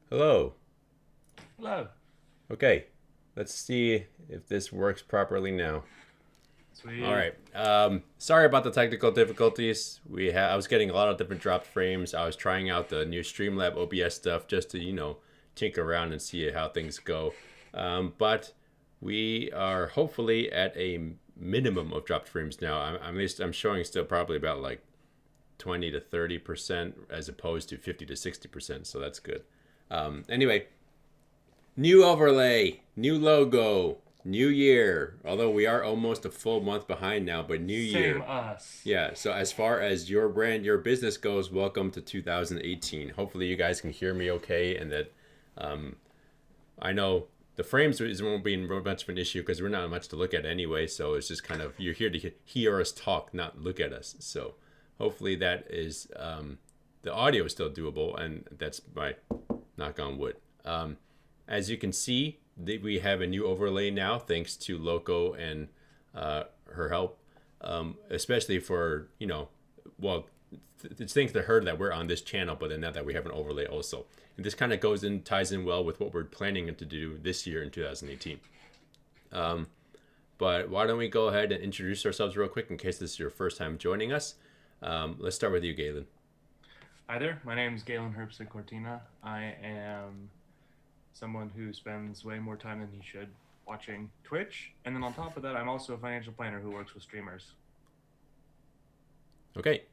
Hello. Hello. Okay, let's see if this works properly now. All Sweet. right. Sorry about the technical difficulties. I was getting a lot of different dropped frames. I was trying out the new Streamlab OBS stuff just to tinker around and see how things go. But we are hopefully at a minimum of dropped frames now. At least I'm showing still probably about like 20 to 30% as opposed to 50 to 60%. So that's good. Anyway, new overlay, new logo, new year. Although we are almost a full month behind now, but new Same year. us. Yeah, so as far as your brand, your business goes, welcome to 2018. Hopefully, you guys can hear me okay, and that I know the frames won't be much of an issue because we're not much to look at anyway. So it's just kind of you're here to hear us talk, not look at us. So hopefully that is the audio is still doable, and that's my knock on wood. As you can see, we have a new overlay now, thanks to Loco and her help, especially for well, it's thanks to her that we're on this channel, but then now that we have an overlay also, and this kind of goes in ties in well with what we're planning to do this year in 2018. But why don't we go ahead and introduce ourselves real quick in case this is your first time joining us. Let's start with you, Galen. Hi there. My name is Galen Herbst Cortina. I am someone who spends way more time than he should watching Twitch. And then on top of that, I'm also a financial planner who works with streamers. Okay.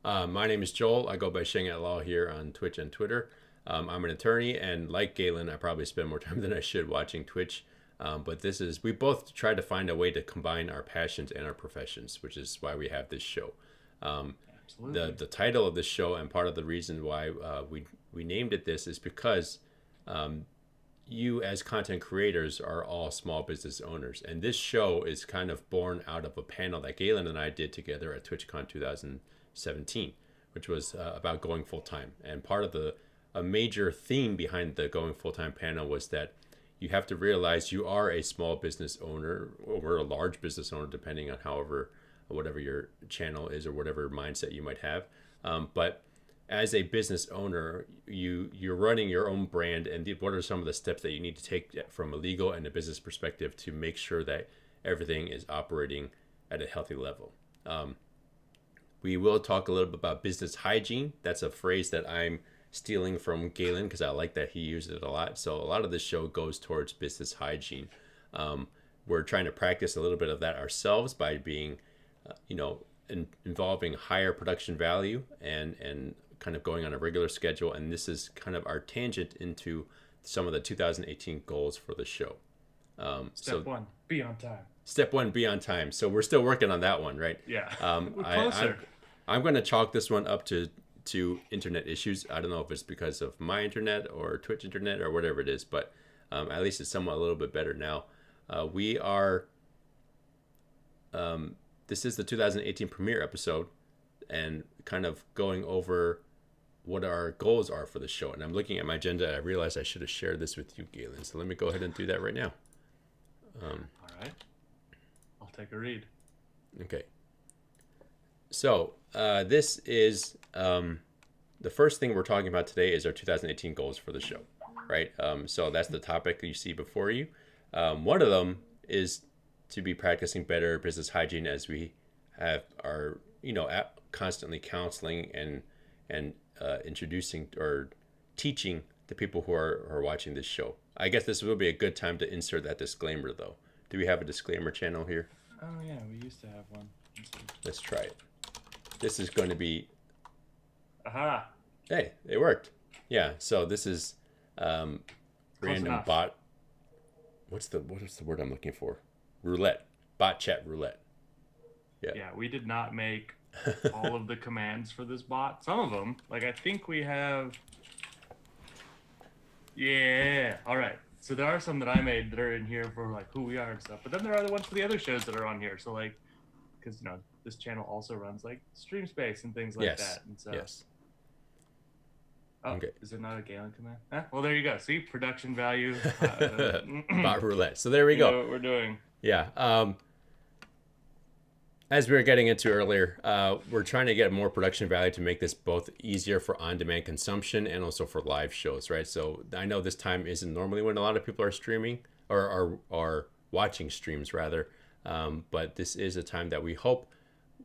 My name is Joel. I go by Sheng at Law here on Twitch and Twitter. I'm an attorney, and like Galen, I probably spend more time than I should watching Twitch. But we both try to find a way to combine our passions and our professions, which is why we have this show. The Absolutely. the title of this show and part of the reason why we named it this is because you as content creators are all small business owners, and this show is kind of born out of a panel that Galen and I did together at TwitchCon 2017, which was about going full time. And part of a major theme behind the going full time panel was that you have to realize you are a small business owner or a large business owner, depending on however whatever your channel is or whatever mindset you might have. But as a business owner, you're running your own brand, and what are some of the steps that you need to take from a legal and a business perspective to make sure that everything is operating at a healthy level. We will talk a little bit about business hygiene. That's a phrase that I'm stealing from Galen because I like that he uses it a lot. So a lot of this show goes towards business hygiene. We're trying to practice a little bit of that ourselves by being, involving higher production value and kind of going on a regular schedule. And this is kind of our tangent into some of the 2018 goals for the show. So Step one, be on time. step one, be on time. So we're still working on that one, right? Yeah. We're I, I'm closer. I'm going to chalk this one up to internet issues. I don't know if it's because of my internet or Twitch internet or whatever it is, but at least it's somewhat a little bit better now. We are. This is the 2018 premiere episode, and kind of going over what our goals are for the show. And I'm looking at my agenda. And I realized I should have shared this with you, Galen. So let me go ahead and do that right now. All right. I'll take a read. Okay. So this is the first thing we're talking about today is our 2018 goals for the show, right? So that's the topic you see before you. One of them is to be practicing better business hygiene as we have our constantly counseling and introducing or teaching the people who are watching this show. I guess this will be a good time to insert that disclaimer though. Do we have a disclaimer channel here? Oh, yeah, we used to have one. Let's try it. This is going to be Aha. hey, it worked. Yeah, so this is Close random enough. bot. What is the word I'm looking for? Roulette. Bot chat roulette. Yeah. Yeah, we did not make all of the commands for this bot. Some of them, like I think we have. Yeah. All right. So there are some that I made that are in here for like who we are and stuff. But then there are the ones for the other shows that are on here. So like, because this channel also runs like Stream Space and things like Yes. that. And so, Yes. oh, Okay. is it not a Galen command? Well, there you go. See, production value. Bot roulette. So there we We know go. what we're doing. Yeah. as we were getting into earlier, we're trying to get more production value to make this both easier for on-demand consumption and also for live shows, right? So I know this time isn't normally when a lot of people are streaming or are watching streams rather, but this is a time that we hope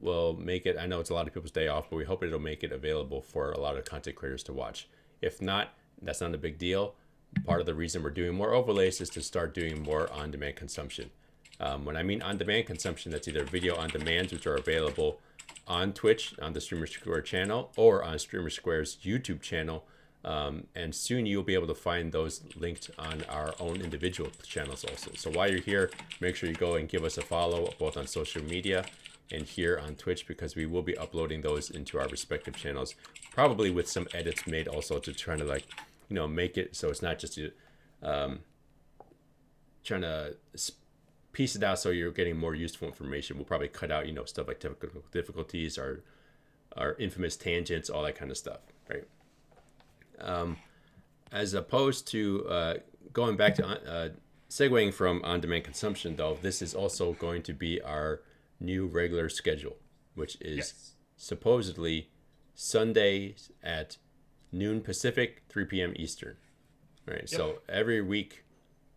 will make it. I know it's a lot of people's day off, but we hope it'll make it available for a lot of content creators to watch. If not, that's not a big deal. Part of the reason we're doing more overlays is to start doing more on-demand consumption. When I mean on-demand consumption, that's either video on demand, which are available on Twitch on the StreamerSquare channel or on StreamerSquare's YouTube channel. And soon you'll be able to find those linked on our own individual channels also. So while you're here, make sure you go and give us a follow both on social media and here on Twitch, because we will be uploading those into our respective channels, probably with some edits made also to try to make it so it's not just trying to piece it out so you're getting more useful information. We'll probably cut out stuff like technical difficulties, our infamous tangents, all that kind of stuff, right? As opposed to going back to segueing from on-demand consumption, though, this is also going to be our new regular schedule, which is supposedly Sundays at noon Pacific, 3 p.m. Eastern, right? Yep. So every week,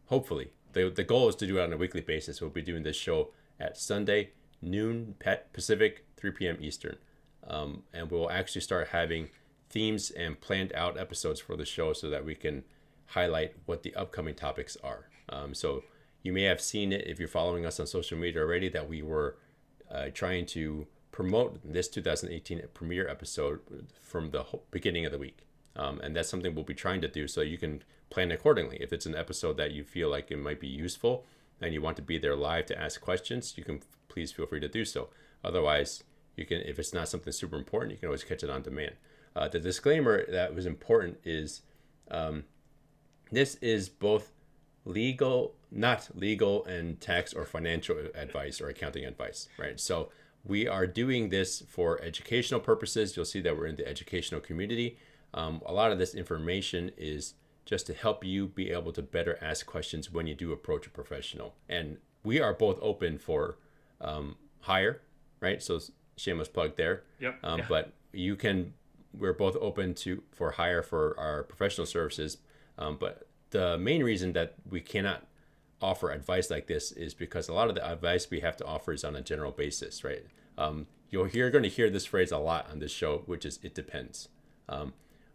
hopefully, the goal is to do it on a weekly basis. We'll be doing this show at Sunday, noon Pacific, 3 p.m. Eastern. And we'll actually start having themes and planned out episodes for the show so that we can highlight what the upcoming topics are. So you may have seen it if you're following us on social media already, that we were trying to promote this 2018 premiere episode from the beginning of the week. And that's something we'll be trying to do so you can plan accordingly. If it's an episode that you feel like it might be useful and you want to be there live to ask questions, you can please feel free to do so. Otherwise, you can, if it's not something super important, you can always catch it on demand. The disclaimer that was important is this is both not legal and tax or financial advice or accounting advice, right? So we are doing this for educational purposes. You'll see that we're in the educational community. A lot of this information is just to help you be able to better ask questions when you do approach a professional. And we are both open for hire, right? So shameless plug there. Yep. But we're both open for hire for our professional services. But the main reason that we cannot offer advice like this is because a lot of the advice we have to offer is on a general basis, right? You're going to hear this phrase a lot on this show, which is "it depends."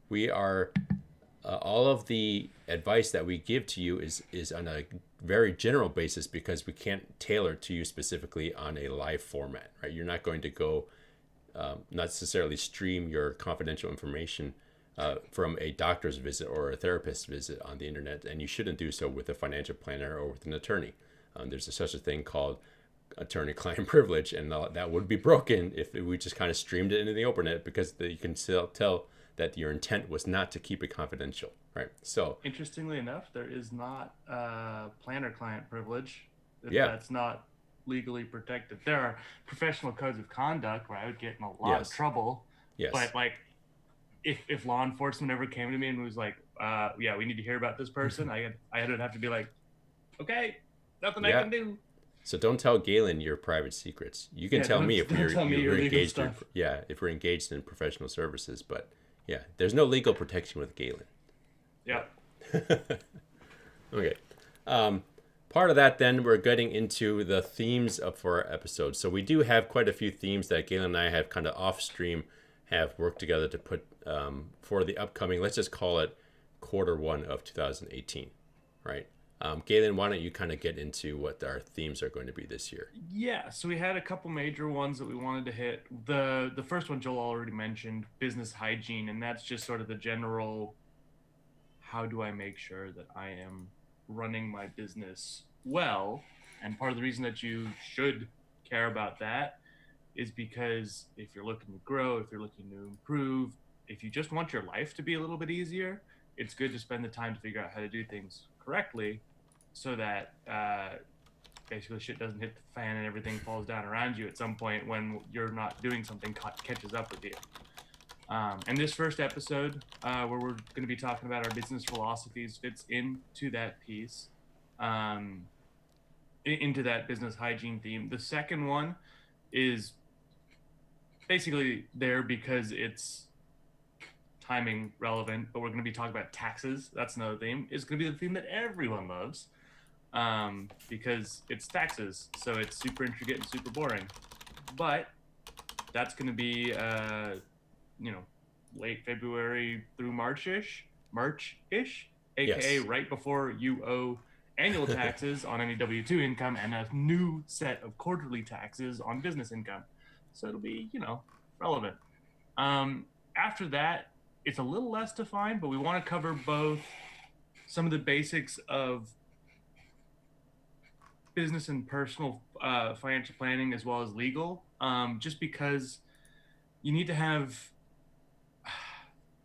We are all of the advice that we give to you is on a very general basis because we can't tailor to you specifically on a live format, right? You're not going to go not necessarily stream your confidential information from a doctor's visit or a therapist's visit on the internet, and you shouldn't do so with a financial planner or with an attorney. There's such a thing called attorney-client privilege, and that would be broken if we just kind of streamed it into the open net, because you can still tell that your intent was not to keep it confidential, right? So interestingly enough, there is not planner-client privilege. That's not legally protected. There are professional codes of conduct where I would get in a lot of trouble. Yes. But like, if law enforcement ever came to me and was like, we need to hear about this person, I would have to be like, okay, nothing I can do. So don't tell Galen your private secrets. You can tell me if you're engaged. If we're engaged in professional services, but there's no legal protection with Galen. Yeah. Okay. Part of that, then, we're getting into the themes for our episodes. So we do have quite a few themes that Galen and I have kind of off stream have worked together to put for the upcoming, let's just call it Q1 of 2018, right? Galen, why don't you kind of get into what our themes are going to be this year? Yeah, so we had a couple major ones that we wanted to hit. The first one Joel already mentioned, business hygiene, and that's just sort of the general, how do I make sure that I am running my business well? And part of the reason that you should care about that is because if you're looking to grow, if you're looking to improve, if you just want your life to be a little bit easier, it's good to spend the time to figure out how to do things correctly so that basically shit doesn't hit the fan and everything falls down around you at some point when you're not doing something catches up with you. And this first episode, where we're going to be talking about our business philosophies, fits into that piece, into that business hygiene theme. The second one is basically there because it's timing relevant, but we're going to be talking about taxes. That's another theme. It's going to be the theme that everyone loves, because it's taxes. So it's super intricate and super boring. But that's going to be, you know, late February through March-ish, aka Yes. right before you owe annual taxes on any W-2 income and a new set of quarterly taxes on business income. So it'll be, relevant. After that, it's a little less defined, but we want to cover both some of the basics of business and personal financial planning as well as legal, just because you need to have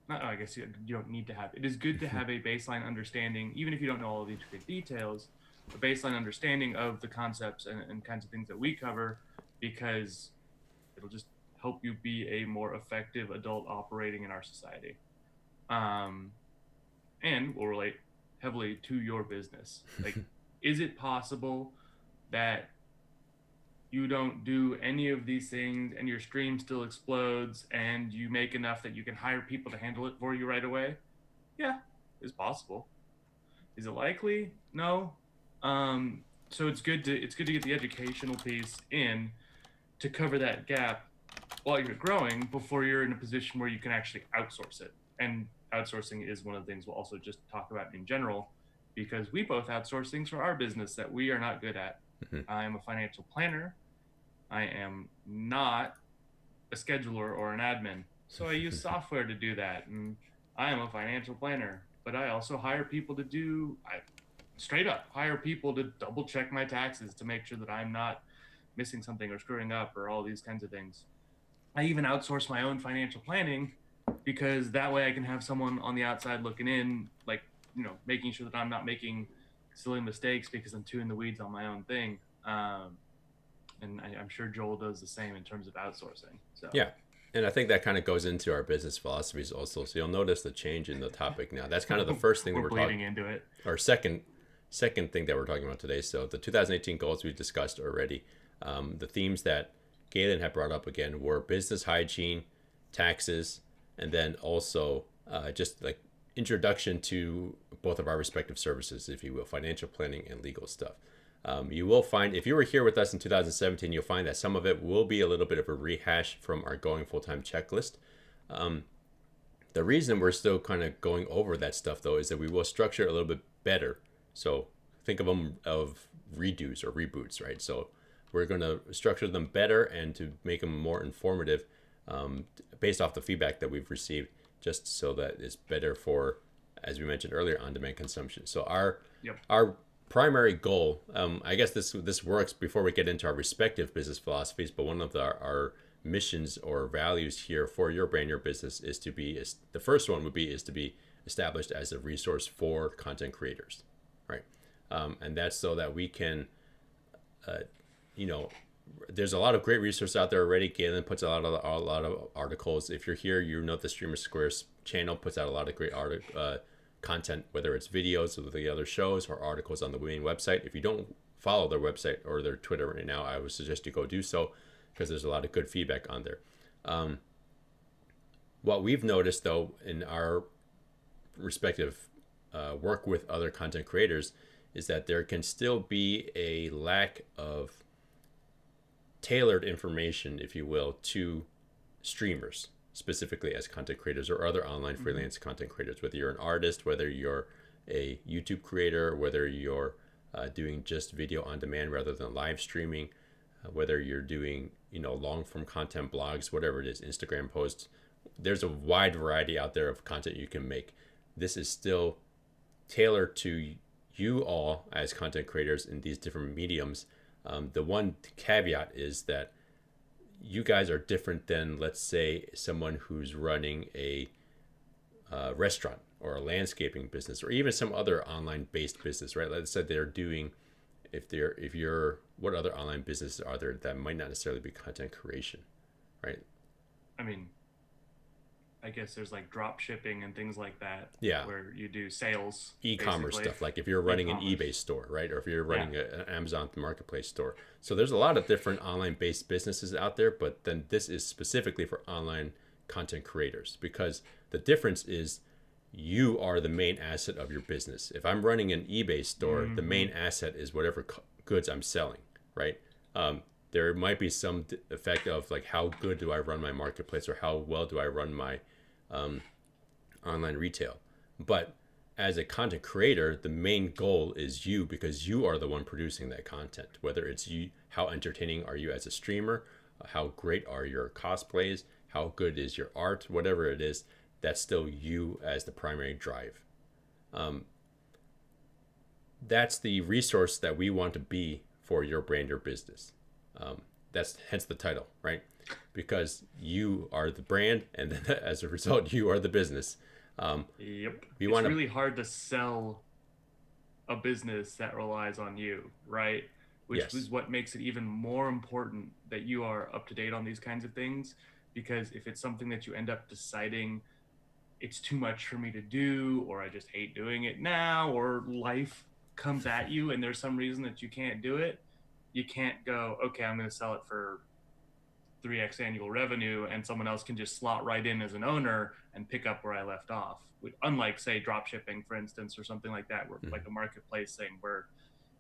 not, I guess you don't need to have. It is good to have a baseline understanding, even if you don't know all of the intricate details, a baseline understanding of the concepts and kinds of things that we cover, because it'll just help you be a more effective adult operating in our society. Um, and will relate heavily to your business. Like, is it possible that you don't do any of these things and your stream still explodes and you make enough that you can hire people to handle it for you right away? Yeah, it's possible. Is it likely? No. So it's good to get the educational piece in to cover that gap while you're growing before you're in a position where you can actually outsource it. And outsourcing is one of the things we'll also just talk about in general, because we both outsource things for our business that we are not good at. Mhm. I am a financial planner. I am not a scheduler or an admin. So I use software to do that. And I am a financial planner, but I also hire people I straight up hire people to double check my taxes to make sure that I'm not missing something or screwing up or all these kinds of things. I even outsource my own financial planning because that way I can have someone on the outside looking in, like, making sure that I'm not making silly mistakes because I'm too in the weeds on my own thing. And I'm sure Joel does the same in terms of outsourcing. So Yeah. And I think that kind of goes into our business philosophies also. So you'll notice the change in the topic now. That's kind of the first thing that we're we're bleeding talking, into it. or second thing that we're talking about today. So the 2018 goals we discussed already. The themes that Galen had brought up again were business hygiene, taxes, and then also just like introduction to both of our respective services, if you will, financial planning and legal stuff. You will find, if you were here with us in 2017, you'll find that some of it will be a little bit of a rehash from our going full-time checklist. The reason we're still kind of going over that stuff, though, is that we will structure it a little bit better. So think of them of redos or reboots, right? So we're going to structure them better and to make them more informative, based off the feedback that we've received, just so that it's better for, as we mentioned earlier, on-demand consumption. So Yep. our primary goal, I guess this works before we get into our respective business philosophies, but one of our missions or values here for your brand, your business, is to be, the first one would be, is to be established as a resource for content creators, right? And that's so that we can, there's a lot of great resources out there already. Galen puts out a lot of articles. If you're here, the StreamerSquare channel puts out a lot of great content, whether it's videos of the other shows or articles on the main website. If you don't follow their website or their Twitter right now, I would suggest you go do so, because there's a lot of good feedback on there. What we've noticed, though, in our respective work with other content creators, is that there can still be a lack of tailored information, if you will, to streamers, specifically as content creators or other online freelance content creators, whether you're an artist, whether you're a YouTube creator, whether you're doing just video on demand rather than live streaming, whether you're doing long form content, blogs, whatever it is, Instagram posts. There's a wide variety out there of content you can make. This is still tailored to you all as content creators in these different mediums. The one caveat is that you guys are different than, let's say, someone who's running a restaurant or a landscaping business, or even some other online based business, right? Let's say they're doing, what other online businesses are there that might not necessarily be content creation, right? I mean, I guess there's like drop shipping and things like that Yeah, where you do sales e-commerce basically. stuff, like if you're running an eBay E-commerce. store, right, or if you're Yeah. running an Amazon marketplace store. So there's a lot of different online based businesses out there, but then this is specifically for online content creators, because the difference is you are the main asset of your business. If I'm running an eBay store, the Hmm. main asset is whatever goods I'm selling, right? There might be some effect of like, how good do I run my marketplace, or how well do I run my online retail. But as a content creator, the main goal is you, because you are the one producing that content. Whether it's you, how entertaining are you as a streamer, how great are your cosplays, how good is your art, whatever it is, that's still you as the primary drive. That's the resource that we want to be for your brand or business. That's hence the title, right? Because you are the brand, and then as a result, you are the business. Yep. We It's want to, really hard to sell a business that relies on you, right? Which yes, is what makes it even more important that you are up to date on these kinds of things. Because if it's something that you end up deciding it's too much for me to do, or I just hate doing it now, or life comes at you and there's some reason that you can't do it, you can't go, okay, I'm going to sell it for 3x annual revenue, and someone else can just slot right in as an owner and pick up where I left off. Unlike, say, drop shipping, for instance, or something like that, where like mm-hmm. a marketplace thing, where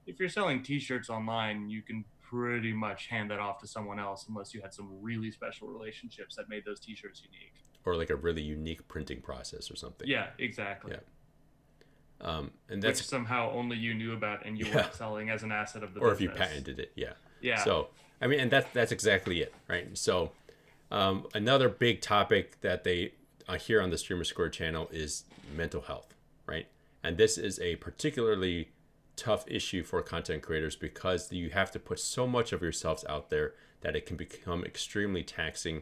if you're selling T-shirts online, you can pretty much hand that off to someone else unless you had some really special relationships that made those T-shirts unique. Or like a really unique printing process or something. Yeah, exactly. Yeah. And Which that's, somehow only you knew about and you yeah, weren't selling as an asset of the or if you business. patented it, yeah. Yeah. So, I mean, and that's exactly it, right? So, another big topic that they here on the StreamerSquare channel is mental health, right? And this is a particularly tough issue for content creators, because you have to put so much of yourselves out there that it can become extremely taxing,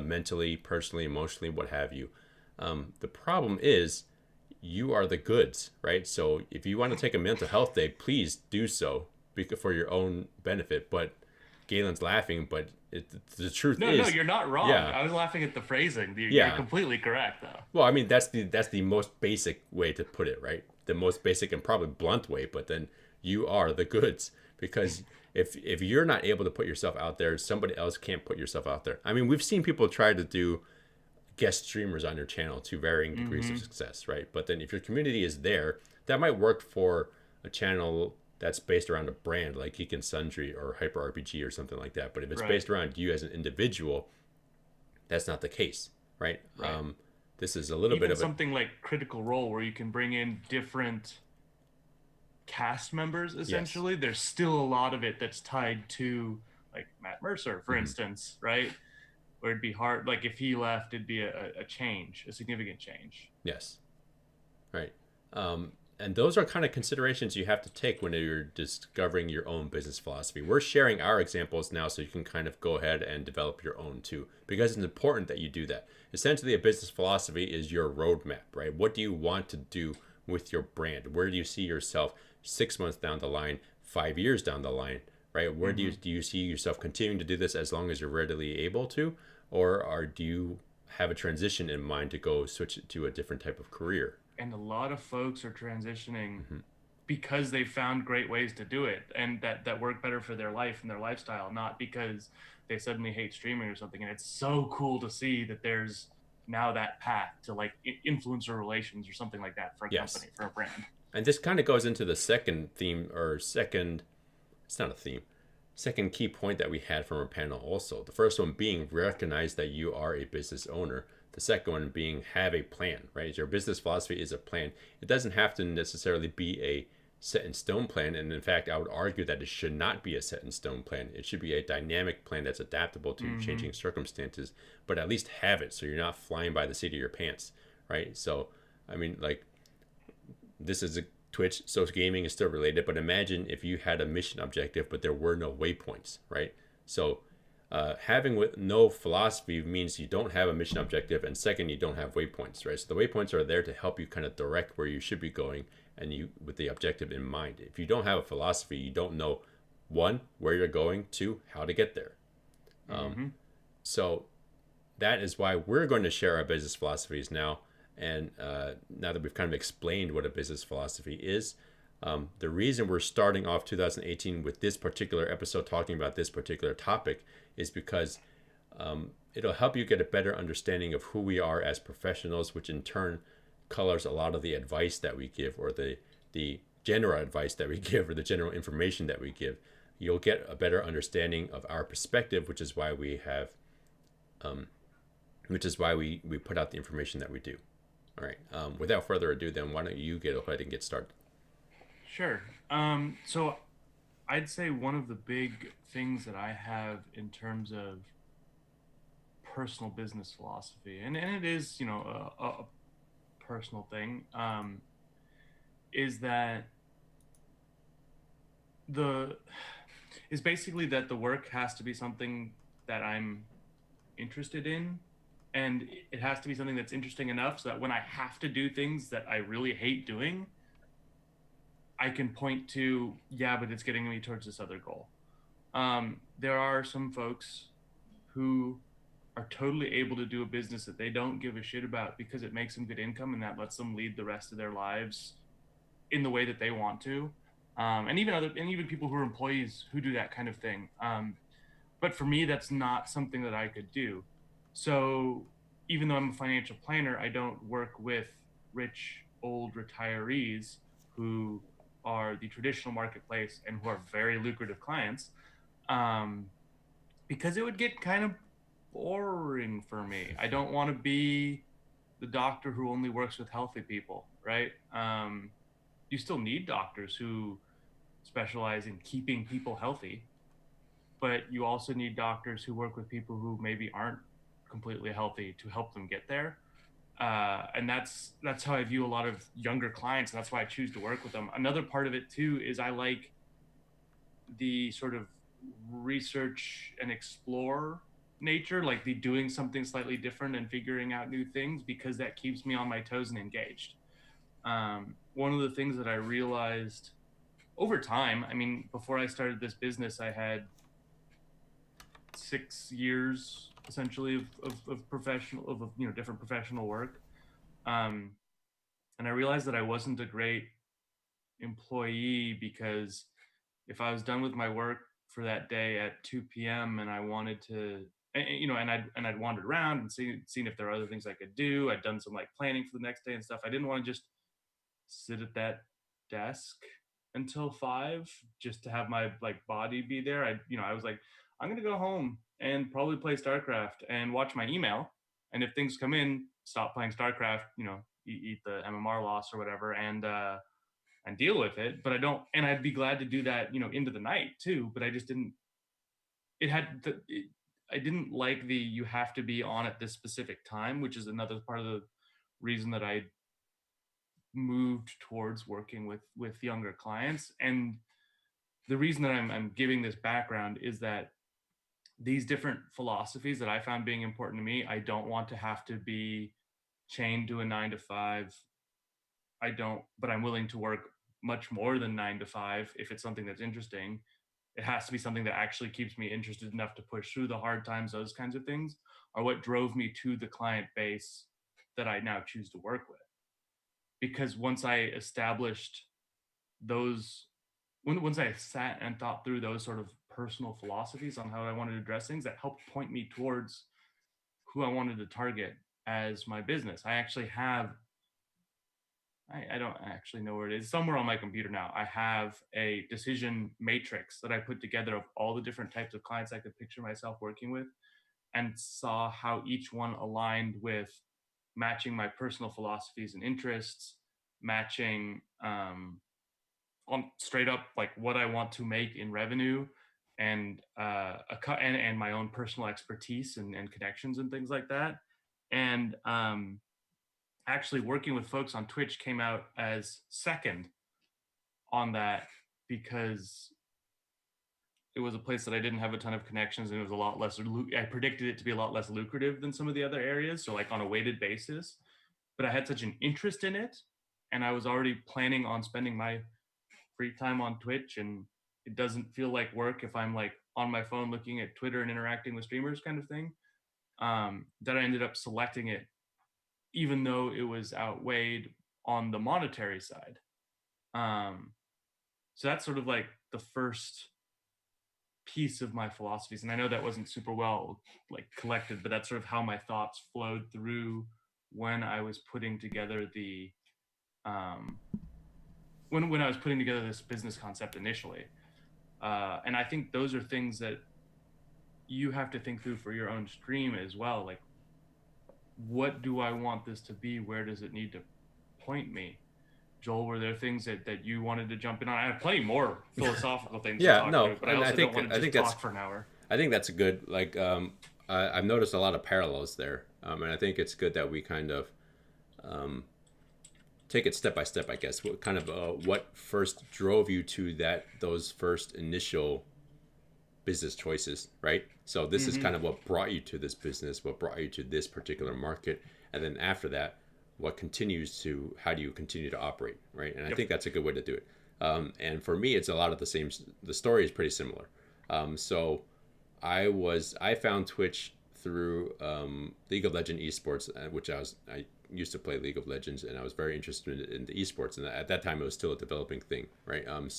mentally, personally, emotionally, what have you. The problem is you are the goods, right? So if you want to take a mental health day, please do so, because for your own benefit. But Galen's laughing, but the truth No, no, is, you're not wrong. yeah, I was laughing at the phrasing. You're yeah. completely correct, though. Well, I mean, that's the most basic way to put it, right? The most basic and probably blunt way. But then you are the goods, because if you're not able to put yourself out there, somebody else can't put yourself out there. I mean, we've seen people try to do guest streamers on your channel to varying degrees of Mm-hmm. success, right? But then if your community is there, that might work for a channel that's based around a brand like Geek and Sundry or Hyper RPG or something like that. But if it's Right, based around you as an individual, that's not the case, right? right. This is a little bit Even of a, something like Critical Role, where you can bring in different cast members, yes. essentially, there's still a lot of it that's tied to, like, Matt Mercer, for Hmm. instance, right? Where it'd be hard, like, if he left, it'd be a change, a significant change. Yes, right. And those are kind of considerations you have to take when you're discovering your own business philosophy. We're sharing our examples now so you can kind of go ahead and develop your own too, because it's important that you do that. Essentially, a business philosophy is your roadmap, right? What do you want to do with your brand? Where do you see yourself 6 months down the line, 5 years down the line, right? Where Mm-hmm. do you see yourself continuing to do this as long as you're readily able to, do you have a transition in mind to go switch it to a different type of career? And a lot of folks are transitioning Hmm. because they found great ways to do it and that work better for their life and their lifestyle, not because they suddenly hate streaming or something. And it's so cool to see that there's now that path to, like, influencer relations or something like that for a Yes. company, for a brand. And this kind of goes into the second theme, or second, it's not a theme, second key point that we had from our panel also. The first one being recognize that you are a business owner. The second one being have a plan, right? Your business philosophy is a plan. It doesn't have to necessarily be a set in stone plan. And in fact, I would argue that it should not be a set in stone plan. It should be a dynamic plan that's adaptable to Mm-hmm. changing circumstances, but at least have it so you're not flying by the seat of your pants, right? So, I mean, like, this is a Twitch, so gaming is still related, but imagine if you had a mission objective, but there were no waypoints, right? So having with no philosophy means you don't have a mission objective, and second, you don't have waypoints, right? So the waypoints are there to help you kind of direct where you should be going, and you with the objective in mind. If you don't have a philosophy, you don't know, one, where you're going, two, how to get there. Mm-hmm. So that is why we're going to share our business philosophies now. And now that we've kind of explained what a business philosophy is, the reason we're starting off 2018 with this particular episode talking about this particular topic is because it'll help you get a better understanding of who we are as professionals, which in turn colors a lot of the advice that we give, or the general advice that we give, or the general information that we give. You'll get a better understanding of our perspective, which is why we have, which is why we put out the information that we do. All right. Without further ado, then why don't you go ahead and get started? Sure. So I'd say one of the big things that I have in terms of personal business philosophy, and it is, a personal thing, is that the is basically that the work has to be something that I'm interested in, and it has to be something that's interesting enough so that when I have to do things that I really hate doing, I can point to, yeah, but it's getting me towards this other goal. There are some folks who are totally able to do a business that they don't give a shit about because it makes them good income and that lets them lead the rest of their lives in the way that they want to. And even people who are employees who do that kind of thing. But for me, that's not something that I could do. So even though I'm a financial planner, I don't work with rich old retirees who are the traditional marketplace and who are very lucrative clients, um, because it would get kind of boring for me. I don't want to be the doctor who only works with healthy people, right? You still need doctors who specialize in keeping people healthy, but you also need doctors who work with people who maybe aren't completely healthy to help them get there. And that's how I view a lot of younger clients, and that's why I choose to work with them. Another part of it too is I like the sort of research and explore nature, like the doing something slightly different and figuring out new things, because that keeps me on my toes and engaged. One of the things that I realized over time, I mean, before I started this business, I had 6 years essentially of professional of different professional work, um, and I realized that I wasn't a great employee because if I was done with my work for that day at 2 p.m. and I wanted to, and I'd wandered around and seen if there are other things I could do. I'd done some like planning for the next day and stuff. I didn't want to just sit at that desk until 5 just to have my like body be there. I was like, I'm gonna go home and probably play StarCraft and watch my email. And if things come in, stop playing StarCraft. Eat the MMR loss or whatever, and deal with it. But I don't, and I'd be glad to do that, into the night too. But I just didn't. It had the. I didn't like the you have to be on at this specific time, which is another part of the reason that I moved towards working with younger clients. And the reason that I'm giving this background is that these different philosophies that I found being important to me, I don't want to have to be chained to a 9 to 5. I don't, but I'm willing to work much more than 9 to 5 if it's something that's interesting. It has to be something that actually keeps me interested enough to push through the hard times. Those kinds of things are what drove me to the client base that I now choose to work with. Because once I established those, once I sat and thought through those sort of personal philosophies on how I wanted to address things, that helped point me towards who I wanted to target as my business. I actually have, I don't actually know where it is, somewhere on my computer now. I have a decision matrix that I put together of all the different types of clients I could picture myself working with, and saw how each one aligned with matching my personal philosophies and interests, matching on straight up like what I want to make in revenue, and and my own personal expertise and connections and things like that. And actually working with folks on Twitch came out as second on that, because it was a place that I didn't have a ton of connections, and it was a lot less. I predicted it to be a lot less lucrative than some of the other areas. So like on a weighted basis, but I had such an interest in it, and I was already planning on spending my free time on Twitch, and it doesn't feel like work if I'm like on my phone looking at Twitter and interacting with streamers kind of thing. that I ended up selecting it, even though it was outweighed on the monetary side. Um, so that's sort of like the first piece of my philosophies, and I know that wasn't super well like collected, but that's sort of how my thoughts flowed through when I was putting together the um, when I was putting together this business concept initially. And I think those are things that you have to think through for your own stream as well. Like, what do I want this to be? Where does it need to point me? Joel, were there things that you wanted to jump in on? I have plenty more philosophical things to Yeah, talk no, through, but I and also don't want to I just think that's talk for an hour. I think that's a good I've noticed a lot of parallels there, and I think it's good that we kind of um, take it step by step. I guess what kind of what first drove you to those first initial business choices, right? So this is Mm-hmm. kind of what brought you to this business, what brought you to this particular market, and then after that, what continues to how do you continue to operate, right? And I Yep. think that's a good way to do it. And for me, it's a lot of the same. The story is pretty similar. So I found Twitch through League of Legends esports, which I used to play League of Legends, and I was very interested in the esports, and at that time it was still a developing thing, right? Um,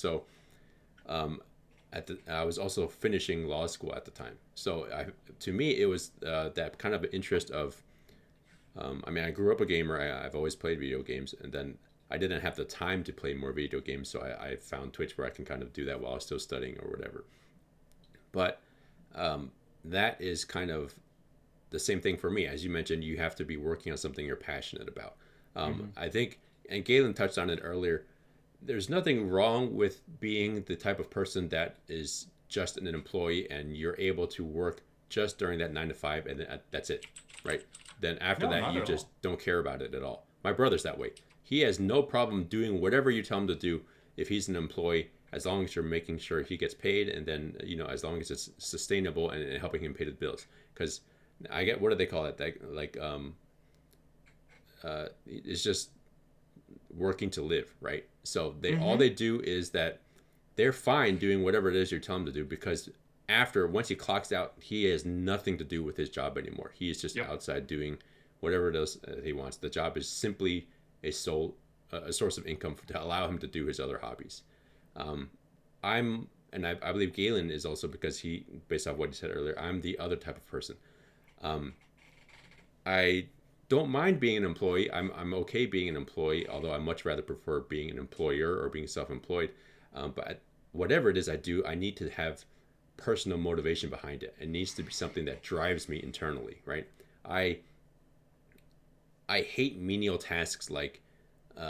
I was also finishing law school at the time, so to me it was that kind of interest of I mean I grew up a gamer. I've always played video games, and then I didn't have the time to play more video games, so I found Twitch where I can kind of do that while I was still studying or whatever. But um, that is kind of the same thing for me. As you mentioned, you have to be working on something you're passionate about. Mm-hmm. I think, and Galen touched on it earlier, there's nothing wrong with being the type of person that is just an employee and you're able to work just during that 9 to 5 and then that's it, right? Then after No, that, not you at just all. don't care about it at all. My brother's that way. He has no problem doing whatever you tell him to do if he's an employee, as long as you're making sure he gets paid and then, as long as it's sustainable and helping him pay the bills. Because I get, what do they call it? It's just working to live, right? So all Mm-hmm. they do is that they're fine doing whatever it is you're telling them to do because once he clocks out, he has nothing to do with his job anymore. He is just Yep. outside doing whatever it is he wants. The job is simply a sole a source of income to allow him to do his other hobbies. Um, I believe Galen is also because based off what he said earlier, I'm the other type of person. Um, I don't mind being an employee. I'm okay being an employee, although I much rather prefer being an employer or being self-employed. But whatever it is I do, I need to have personal motivation behind it. It needs to be something that drives me internally, right? I I hate menial tasks like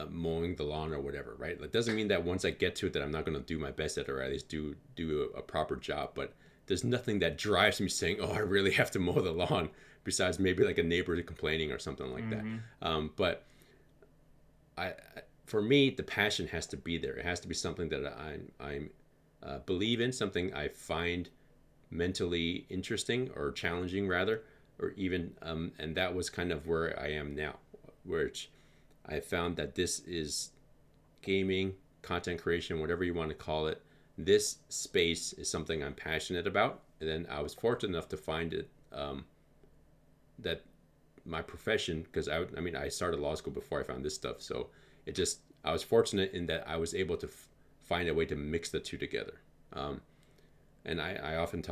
mowing the lawn or whatever, right? That doesn't mean that once I get to it that I'm not going to do my best at it or at least do a proper job. But there's nothing that drives me saying, "Oh, I really have to mow the lawn," besides maybe like a neighbor complaining or something like that. Mm-hmm. But I, for me, the passion has to be there. It has to be something that I'm believe in, something I find mentally interesting or challenging rather, or even and that was kind of where I am now, which I found that this is gaming, content creation, whatever you want to call it. This space is something I'm passionate about, and then I was fortunate enough to find it that my profession, because I mean I started law school before I found this stuff, so it just I was fortunate in that I was able to find a way to mix the two together. Um, and I often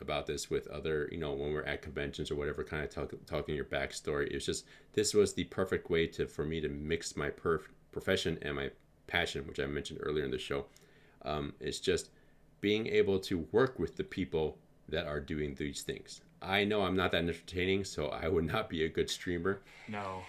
about this with other, when we're at conventions or whatever, kind of talking your backstory. It's just this was the perfect way for me to mix my profession and my passion, which I mentioned earlier in the show. It's just being able to work with the people that are doing these things. I know I'm not that entertaining, so I would not be a good streamer. No,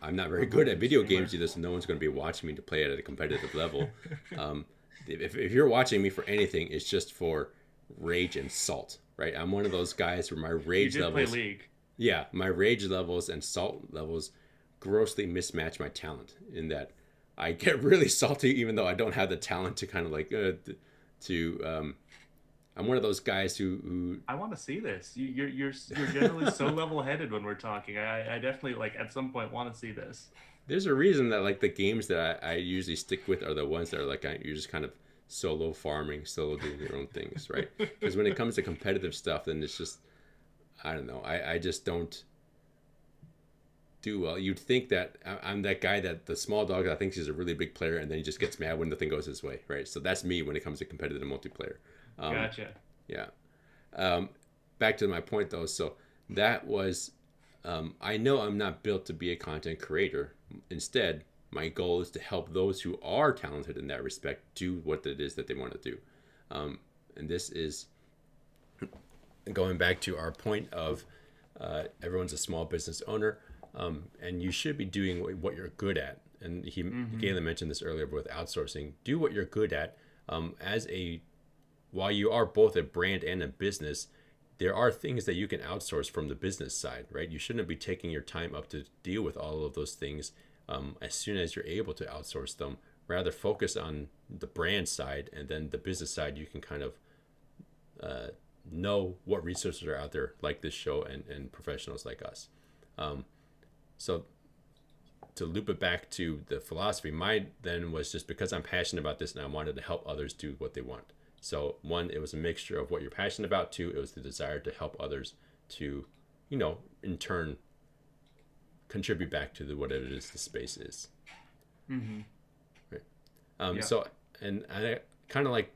I'm not very I'm not good a at good video streamer. games either, so no one's going to be watching me to play it at a competitive level. Um, if you're watching me for anything, it's just for rage and salt, right? I'm one of those guys where my You rage did play levels, League. yeah, my rage levels and salt levels grossly mismatch my talent in that I get really salty even though I don't have the talent to kind of like to I'm one of those guys who I want to see this. You're generally so level headed when we're talking. I definitely like at some point want to see this. there's a reason that like the games that I usually stick with are the ones that are like you're just kind of solo farming, solo doing your own things, right? Because when it comes to competitive stuff, then it's just I don't know. I just don't do well. You'd think that I'm that guy that the small dog that thinks he's a really big player, and then he just gets mad when nothing goes his way, right? So that's me when it comes to competitive multiplayer. Um, Gotcha. yeah. Um, Back to my point though. So that was, I know I'm not built to be a content creator. Instead, my goal is to help those who are talented in that respect do what it is that they want to do. And this is going back to our point of everyone's a small business owner, and you should be doing what you're good at. And Mm-hmm. Galen mentioned this earlier with outsourcing. Do what you're good at. As a While you are both a brand and a business, there are things that you can outsource from the business side, right? You shouldn't be taking your time up to deal with all of those things as soon as you're able to outsource them. Rather focus on the brand side, and then the business side you can kind of uh, know what resources are out there like this show and professionals like us. Um, so to loop it back to the philosophy, mine then was just because I'm passionate about this and I wanted to help others do what they want. So one, it was a mixture of what you're passionate about. Two, it was the desire to help others to, in turn contribute back to what it is the space is. Mm-hmm. Right. Yeah. So, and I kind of like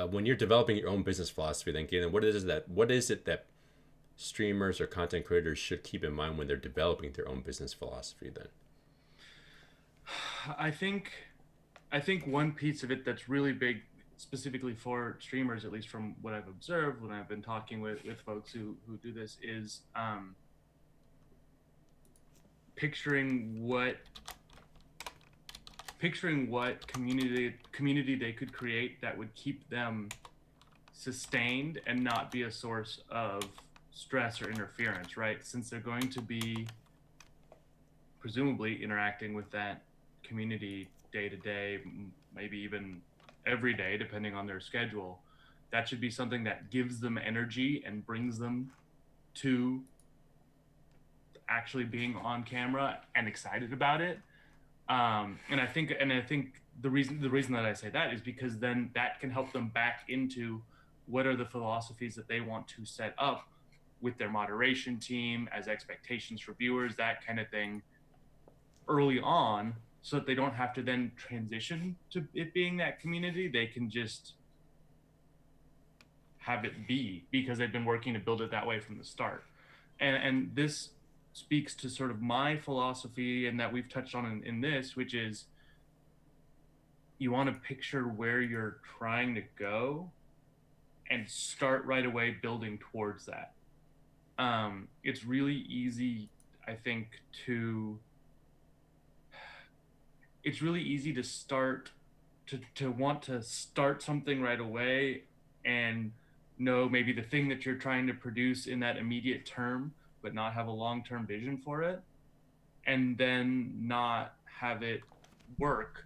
when you're developing your own business philosophy, then Galen, what is it that streamers or content creators should keep in mind when they're developing their own business philosophy? Then, I think I think one piece of it that's really big, specifically for streamers, at least from what I've observed when I've been talking with folks who do this, is picturing what community they could create that would keep them sustained and not be a source of stress or interference, right? Since they're going to be presumably interacting with that community day to day, maybe even every day, depending on their schedule. That should be something that gives them energy and brings them to actually being on camera and excited about it. And I think the reason that I say that is because then that can help them back into what are the philosophies that they want to set up with their moderation team as expectations for viewers, that kind of thing, early on, so that they don't have to then transition to it being that community. They can just have it be because they've been working to build it that way from the start. And this speaks to sort of my philosophy and that we've touched on in this, which is you want to picture where you're trying to go and start right away building towards that. It's really easy, I think, to it's really easy to start to want to start something right away and know maybe the thing that you're trying to produce in that immediate term, but not have a long-term vision for it, and then not have it work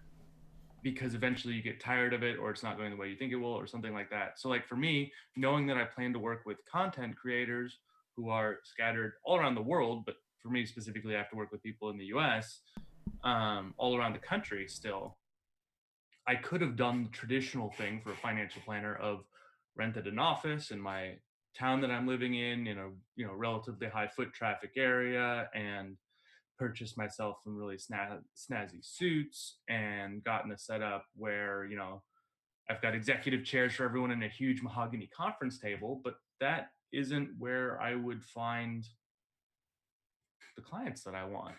because eventually you get tired of it or it's not going the way you think it will or something like that. So like for me, knowing that I plan to work with content creators who are scattered all around the world, but for me specifically, I have to work with people in the US, all around the country still. I could have done the traditional thing for a financial planner of rented an office in my town that I'm living in a relatively high foot traffic area, and purchased myself some really snazzy suits and gotten a setup where I've got executive chairs for everyone and a huge mahogany conference table. But that isn't where I would find the clients that I want,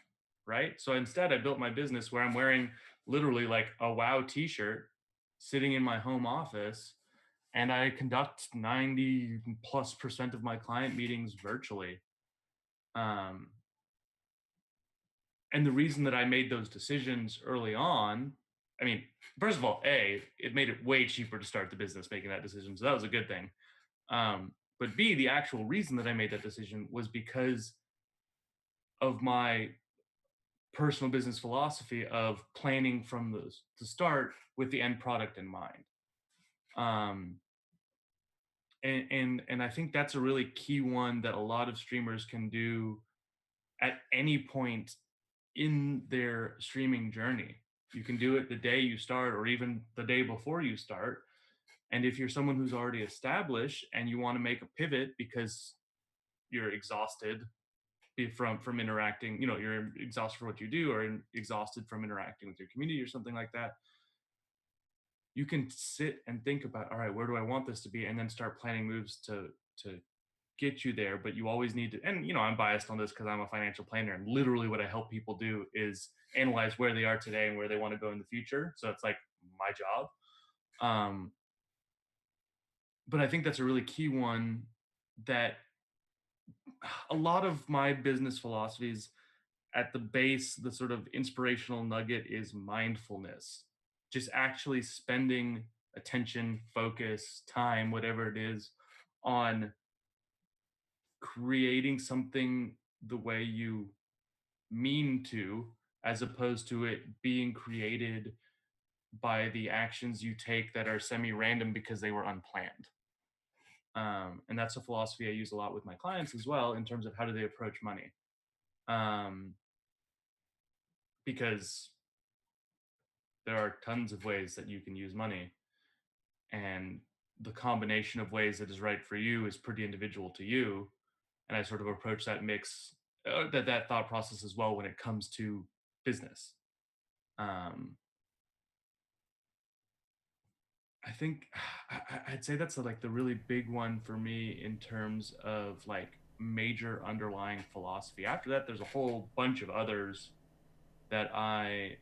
right? So instead, I built my business where I'm wearing literally like a wow t-shirt sitting in my home office, and I conduct 90+% of my client meetings virtually. Um, and the reason that I made those decisions early on, I mean, first of all, it made it way cheaper to start the business making that decision. So that was a good thing. But B, the actual reason that I made that decision was because of my personal business philosophy of planning from the start with the end product in mind. Um, and I think that's a really key one that a lot of streamers can do at any point in their streaming journey. You can do it the day you start or even the day before you start. And if you're someone who's already established and you want to make a pivot because you're exhausted from interacting, you're exhausted for what you do, or exhausted from interacting with your community or something like that, you can sit and think about, all right, where do I want this to be, and then start planning moves to get you there. But you always need to, and I'm biased on this because I'm a financial planner, and literally what I help people do is analyze where they are today and where they want to go in the future. So it's like my job. um but I think that's a really key one, that a lot of my business philosophies, at the base, the sort of inspirational nugget is mindfulness. Just actually spending attention, focus, time, whatever it is, on creating something the way you mean to, as opposed to it being created by the actions you take that are semi random because they were unplanned. And that's a philosophy I use a lot with my clients as well, in terms of how do they approach money. Um, because there are tons of ways that you can use money, and the combination of ways that is right for you is pretty individual to you. And I sort of approach that mix, that thought process as well when it comes to business. um I think I'd say that's like the really big one for me in terms of like major underlying philosophy. After that, there's a whole bunch of others that I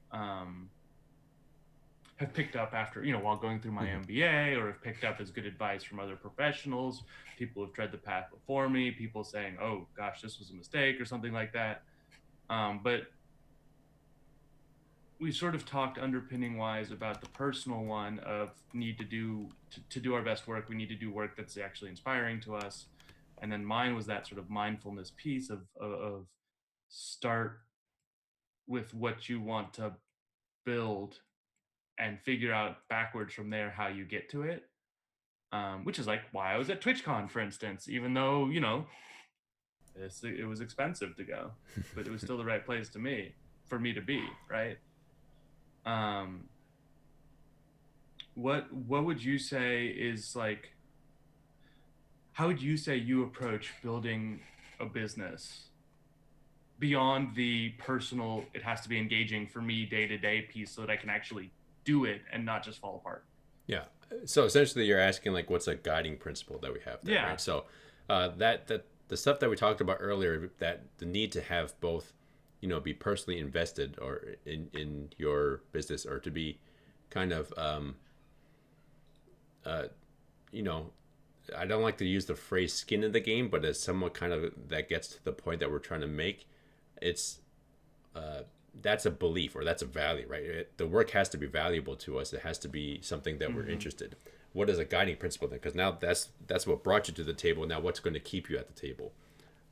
have picked up after, while going through my Mhm. MBA, or have picked up as good advice from other professionals, people who've tread the path before me, people saying, oh gosh, this was a mistake or something like that. But we sort of talked underpinning wise about the personal one of need to do to do our best work. We need to do work that's actually inspiring to us. And then mine was that sort of mindfulness piece of start with what you want to build and figure out backwards from there how you get to it. Which is like why I was at TwitchCon, for instance, even though, it was expensive to go, but it was still the right place for me to be, right? Um, what would you say is like, how would you say you approach building a business beyond the personal, it has to be engaging for me day to day piece so that I can actually do it and not just fall apart? Yeah. So essentially, you're asking like, what's a guiding principle that we have there, Yeah. right? So that the stuff that we talked about earlier, that the need to have both, be personally invested or in your business, or to be kind of, uh, you know, I don't like to use the phrase skin in the game, but it's somewhat kind of that gets to the point that we're trying to make. It's uh, that's a belief, or that's a value, right? The work has to be valuable to us. It has to be something that we're Hmm. interested. What is a guiding principle then? Because now that's what brought you to the table. Now what's going to keep you at the table?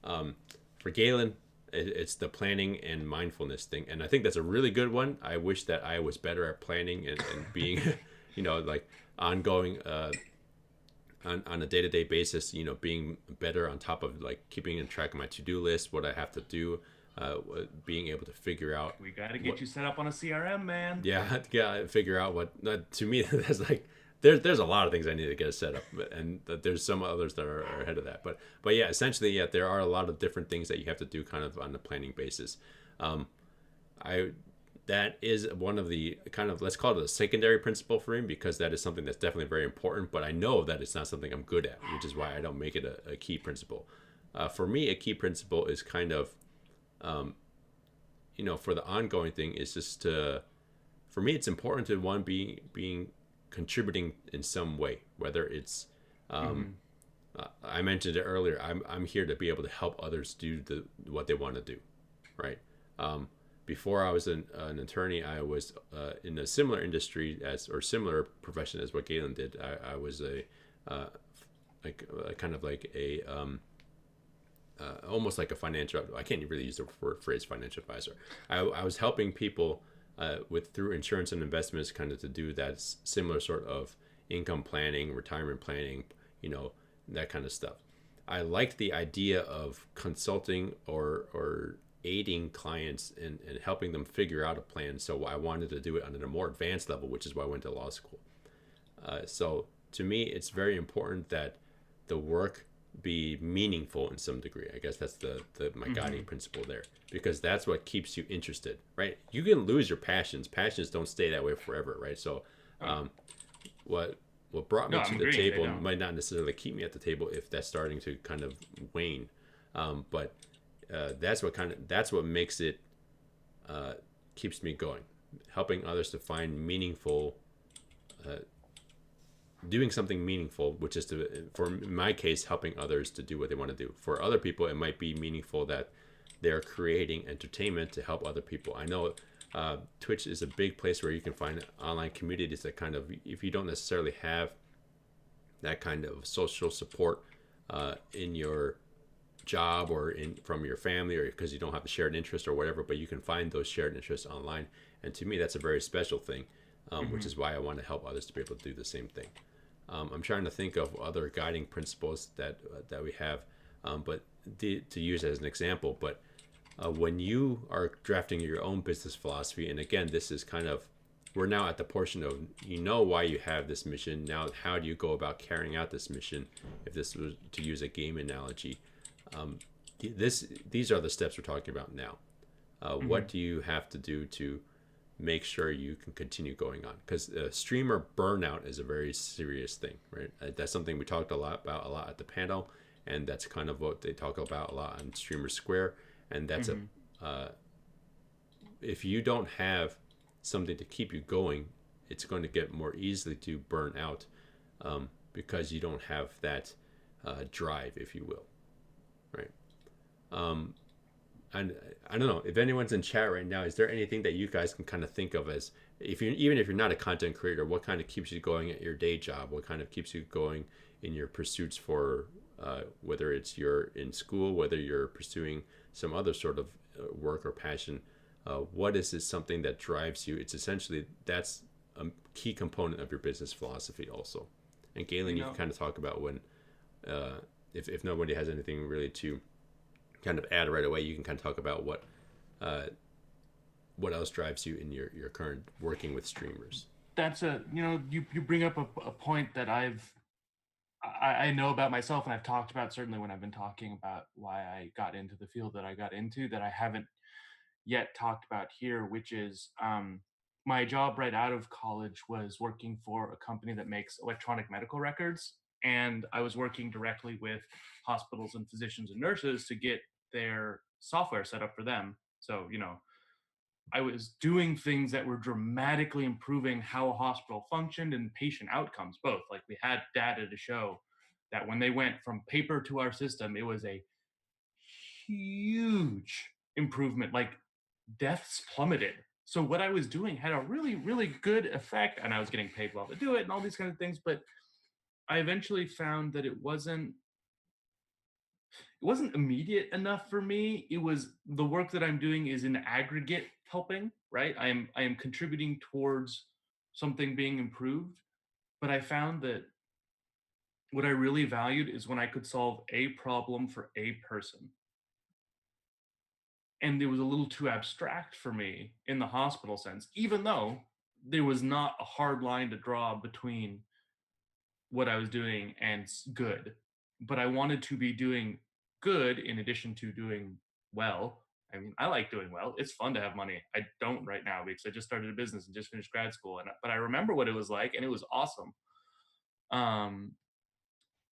For Galen, it's the planning and mindfulness thing, and I think that's a really good one. I wish that I was better at planning and being, like ongoing, on a day-to-day basis, being better on top of like keeping in track of my to-do list, what I have to do, being able to figure out We got to get what, you set up on a CRM, man. yeah, yeah, figure out what, to me, that's like, there's a lot of things I need to get set up, and there's some others that are ahead of that. But yeah, essentially, yeah, there are a lot of different things that you have to do kind of on a planning basis. Um, I that is one of the kind of, let's call it a secondary principle for him, because that is something that's definitely very important. But I know that it's not something I'm good at, which is why I don't make it a key principle. For me, a key principle is kind of, for the ongoing thing, is just to, for me, it's important to one being contributing in some way, whether it's, Hmm. I mentioned it earlier. I'm here to be able to help others do what they want to do, right? Um, Before I was an attorney, I was in a similar industry as, or similar profession as what Galen did. I was uh, kind of like a, almost like a financial. I can't really use the phrase financial advisor. I was helping people with through insurance and investments, kind of to do that similar sort of income planning, retirement planning, that kind of stuff. I liked the idea of consulting or aiding clients and helping them figure out a plan. So I wanted to do it on a more advanced level, which is why I went to law school. So to me, it's very important that the work be meaningful in some degree. I guess that's the my guiding principle there, because that's what keeps you interested, right? You can lose your passions. Passions don't stay that way forever, right? So, Oh, what what brought no, me to I'm the agreeing. They table don't. might not necessarily keep me at the table if that's starting to kind of wane. But that's what makes it keeps me going, helping others to find meaningful, doing something meaningful, which is to, for in my case, helping others to do what they want to do. For other people, it might be meaningful that they're creating entertainment to help other people. I know Twitch is a big place where you can find online communities that kind of, if you don't necessarily have that kind of social support in your job or in from your family, or because you don't have the shared interest or whatever, but you can find those shared interests online. And to me, that's a very special thing, which Hmm. is why I want to help others to be able to do the same thing. I'm trying to think of other guiding principles that we have, but to use as an example. But when you are drafting your own business philosophy, and again, this is kind of, we're now at the portion of, you know why you have this mission. Now, how do you go about carrying out this mission? If this was to use a game analogy, these are the steps we're talking about now. Hmm. What do you have to do to make sure you can continue going on? Because streamer burnout is a very serious thing, right? That's something we talked a lot about a lot at the panel, and that's kind of what they talk about a lot on StreamerSquare. And that's a Hmm. if you don't have something to keep you going, it's going to get more easily to burn out, because you don't have that drive, if you will, right? Um, and I don't know if anyone's in chat right now. Is there anything that you guys can kind of think of as, if you, even if you're not a content creator, what kind of keeps you going at your day job? What kind of keeps you going in your pursuits for whether it's you're in school, whether you're pursuing some other sort of work or passion? What is it, something that drives you? It's essentially, that's a key component of your business philosophy also. And You Galen, you can know, kind of talk about when, if nobody has anything really to kind of add right away, you can kind of talk about uh, what else drives you in your current working with streamers. that's a you bring up a point that I know about myself, and I've talked about certainly when I've been talking about why I got into the field that I got into, that I haven't yet talked about here, which is my job right out of college was working for a company that makes electronic medical records. And I was working directly with hospitals and physicians and nurses to get their software set up for them. So, I was doing things that were dramatically improving how a hospital functioned and patient outcomes, both. Like we had data to show that when they went from paper to our system, it was a huge improvement. Like deaths plummeted. So what I was doing had a really, really good effect, and I was getting paid well to do it, and all these kind of things. But I eventually found that it wasn't immediate enough for me. It was the work that I'm doing is in aggregate helping, right? I am contributing towards something being improved. But I found that what I really valued is when I could solve a problem for a person. And it was a little too abstract for me in the hospital sense, even though there was not a hard line to draw between what I was doing and good. But I wanted to be doing good in addition to doing well. I mean, I like doing well. It's fun to have money. I don't right now because I just started a business and just finished grad school, but I remember what it was like, and it was awesome. Um,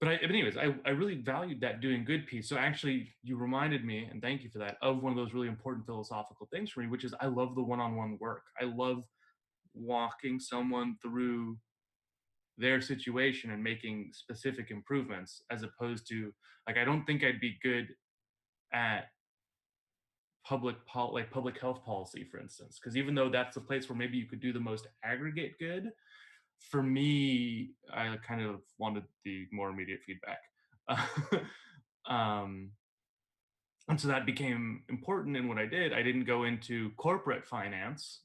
but anyways, I really valued that doing good piece. So actually, you reminded me, and thank you for that, of one of those really important philosophical things for me, which is I love the one-on-one work. I love walking someone through their situation and making specific improvements, as opposed to, like, I don't think I'd be good at like public health policy, for instance, because even though that's the place where maybe you could do the most aggregate good, for me, I kind of wanted the more immediate feedback. um, and so that became important in what I did. I didn't go into corporate finance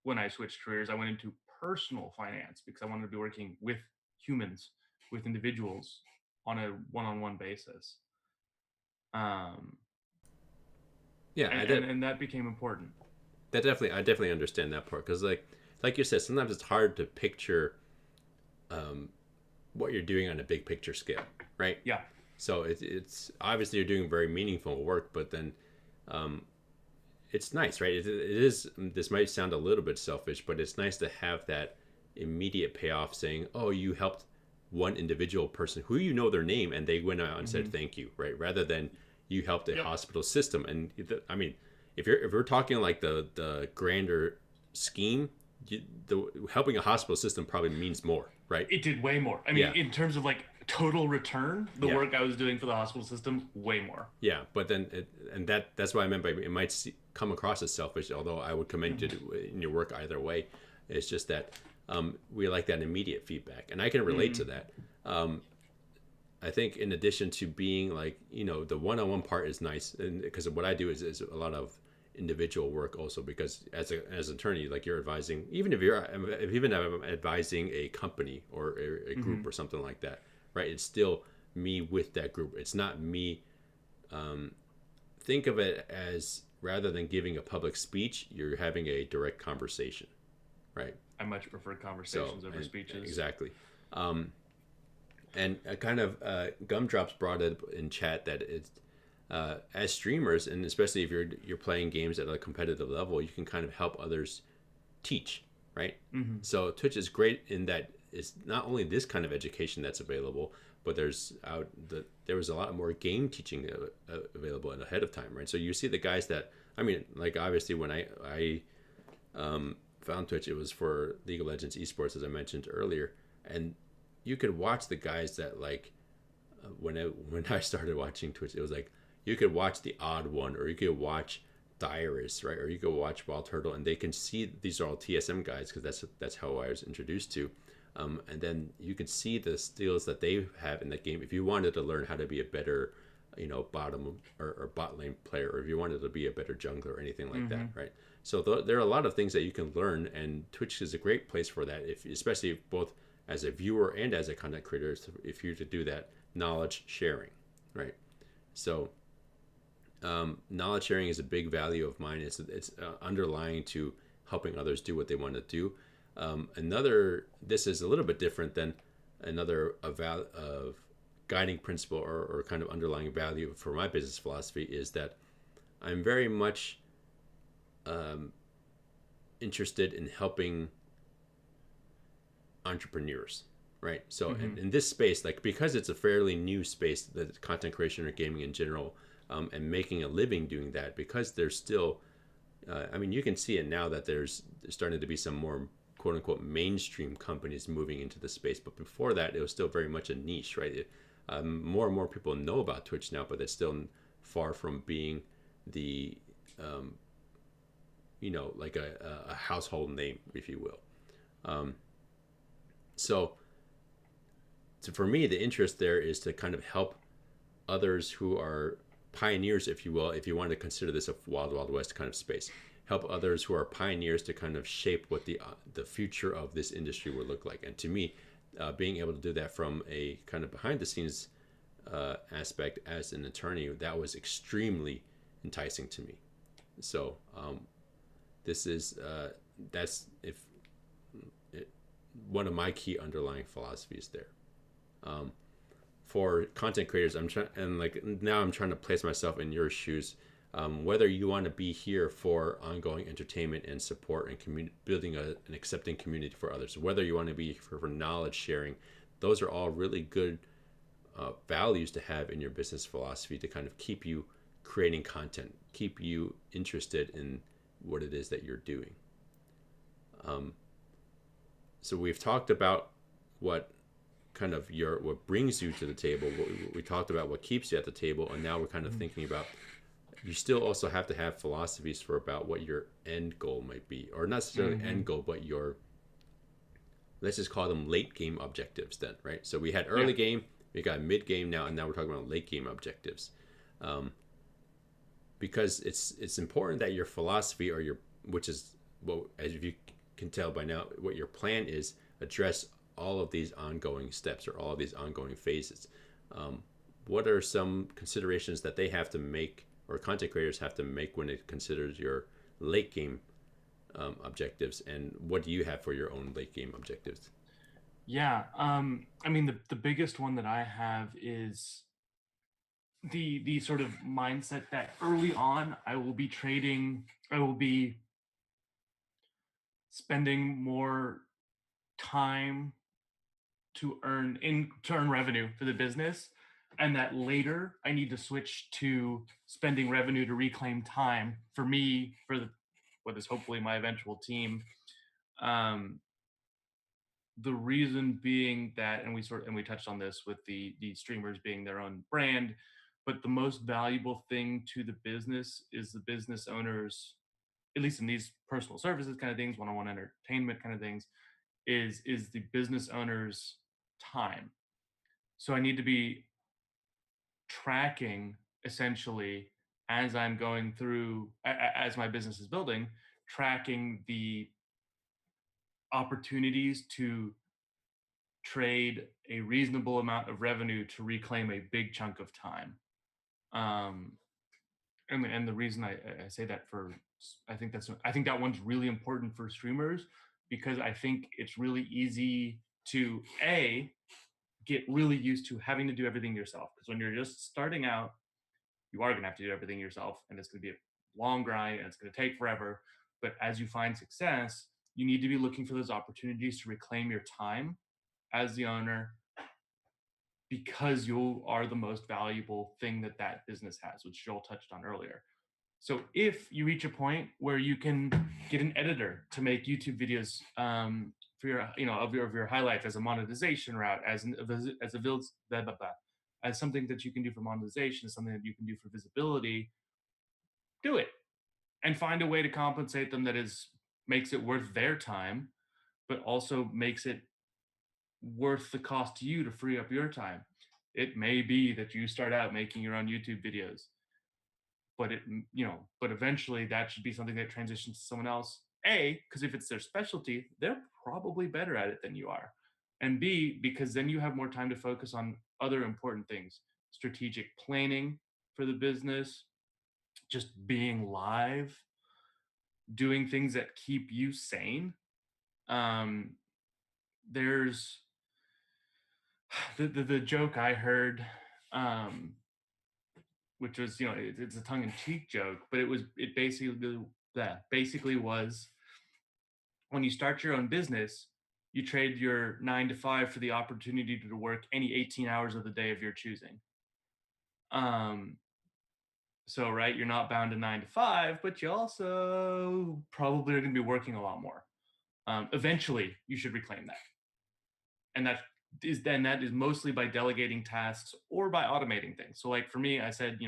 when I switched careers. I went into personal finance because I wanted to be working with humans, with individuals on a one-on-one basis. Um, Yeah, and, and and that became important. I definitely understand that part, because like you said, sometimes it's hard to picture what you're doing on a big picture scale, right? Yeah. So it's obviously you're doing very meaningful work, but then um, it's nice, right? It is. This might sound a little bit selfish, but it's nice to have that immediate payoff, saying, "Oh, you helped one individual person who you know their name, and they went out and said Hmm. thank you," right? Rather than you helped a Yep. hospital system. And I mean, if we're talking like the grander scheme, the helping a hospital system probably means more, right? It did way more. I mean, Yeah, in terms of like total return, the yeah. work I was doing for the hospital system, way more. Yeah, but then and that's what I meant by it might come across as selfish. Although I would commend Hmm. you in your work either way. It's just that we like that immediate feedback, and I can relate to Hmm. that. Um, I think in addition to being like the one-on-one part is nice, and because what I do is a lot of individual work also because as an attorney like you're advising even if I'm advising a company or a Hmm. group or something like that, right? It's still me with that group. It's not me. um, think of it as rather than giving a public speech, you're having a direct conversation, right? I much prefer So, conversations over speeches. exactly. Um, and kind of Gumdrops brought it in chat that it's as streamers, and especially if you're playing games at a competitive level, you can kind of help others teach, right? Hmm. So Twitch is great in that it's not only this kind of education that's available, but there was a lot more game teaching available ahead of time, right? So you see the guys that I mean, like obviously when I found Twitch, it was for League of Legends esports, as I mentioned earlier, and you could watch the guys that like when I started watching Twitch, it was like you could watch the Odd One, or you could watch Dyrus, right, or you could watch Wild Turtle, and they can see these are all TSM guys because that's how I was introduced to. And then you could see the skills that they have in the game. If you wanted to learn how to be a better, bottom or bot lane player, or if you wanted to be a better jungler or anything like that, Hmm. right? So there are a lot of things that you can learn, and Twitch is a great place for that. If especially both as a viewer and as a content creator, if you to do that knowledge sharing, right? So knowledge sharing is a big value of mine. It's underlying to helping others do what they want to do. This is a little bit different than another of guiding principle or kind of underlying value for my business philosophy is that I'm very much um, interested in helping entrepreneurs, right? So Hmm. in this space, like because it's a fairly new space, the content creation or gaming in general, and making a living doing that, because there's still, I mean, you can see it now that there's starting to be some more quote unquote mainstream companies moving into the space, but before that, it was still very much a niche, right? More and more people know about Twitch now, but it's still far from being the um, like a household name, if you will. Um, so for me, the interest there is to kind of help others who are pioneers, if you will, if you want to consider this a wild, wild west kind of space. Help others who are pioneers to kind of shape what the future of this industry would look like. And to me, being able to do that from a kind of behind the scenes aspect as an attorney, that was extremely enticing to me. So this is that's if it, one of my key underlying philosophies there. Um, for content creators, I'm trying, and like now I'm trying to place myself in your shoes. Whether you want to be here for ongoing entertainment and support and building an accepting community for others, whether you want to be for knowledge sharing, those are all really good values to have in your business philosophy to kind of keep you creating content, keep you interested in what it is that you're doing. Um, so we've talked about what kind of what brings you to the table. We talked about what keeps you at the table, and now we're kind of Hmm. thinking about you still also have to have philosophies for about what your end goal might be, or not necessarily Hmm. end goal, but your let's just call them late game objectives. Then, right? So we had Yeah. early game, we got mid game now, and now we're talking about late game objectives, um, because it's important that your philosophy or your which is what as you can tell by now what your plan is address all of these ongoing steps or all of these ongoing phases. Um, what are some considerations that they have to make or content creators have to make when it considers your late game objectives, and what do you have for your own late game objectives? Yeah. I mean, the biggest one that I have is the sort of mindset that early on I will be trading, I will be spending more time to earn revenue for the business, and that later I need to switch to spending revenue to reclaim time for me, for the what is hopefully my eventual team. um the reason being that, and we touched on this with the streamers being their own brand, but the most valuable thing to the business is the business owners, at least in these personal services kind of things, one-on-one entertainment kind of things, is the business owner's time. So I need to be tracking, essentially, as I'm going through, as my business is building, tracking the opportunities to trade a reasonable amount of revenue to reclaim a big chunk of time. Um, and the reason I say that, for I think that one's really important for streamers, because I think it's really easy to get really used to having to do everything yourself, because when you're just starting out, you are going to have to do everything yourself, and it's going to be a long grind and it's going to take forever. But as you find success, you need to be looking for those opportunities to reclaim your time as the owner, because you are the most valuable thing that that business has, which Joel touched on earlier. So if you reach a point where you can get an editor to make YouTube videos, for your, of your highlights as a monetization route, as a blah, blah, blah, as something that you can do for monetization, something that you can do for visibility, do it, and find a way to compensate them that is makes it worth their time, but also makes it worth the cost to you to free up your time. It may be that you start out making your own YouTube videos, but but eventually that should be something that transitions to someone else. A, because if it's their specialty, they're probably better at it than you are. And B, because then you have more time to focus on other important things, strategic planning for the business, just being live, doing things that keep you sane. Um, there's the joke I heard, um, which was, it's a tongue in cheek joke, but it basically was, when you start your own business, you trade your 9 to 5 for the opportunity to work any 18 hours of the day of your choosing. Um, so right, you're not bound to 9 to 5, but you also probably are going to be working a lot more. Eventually, you should reclaim that, and that is mostly by delegating tasks or by automating things. So, like for me, I said,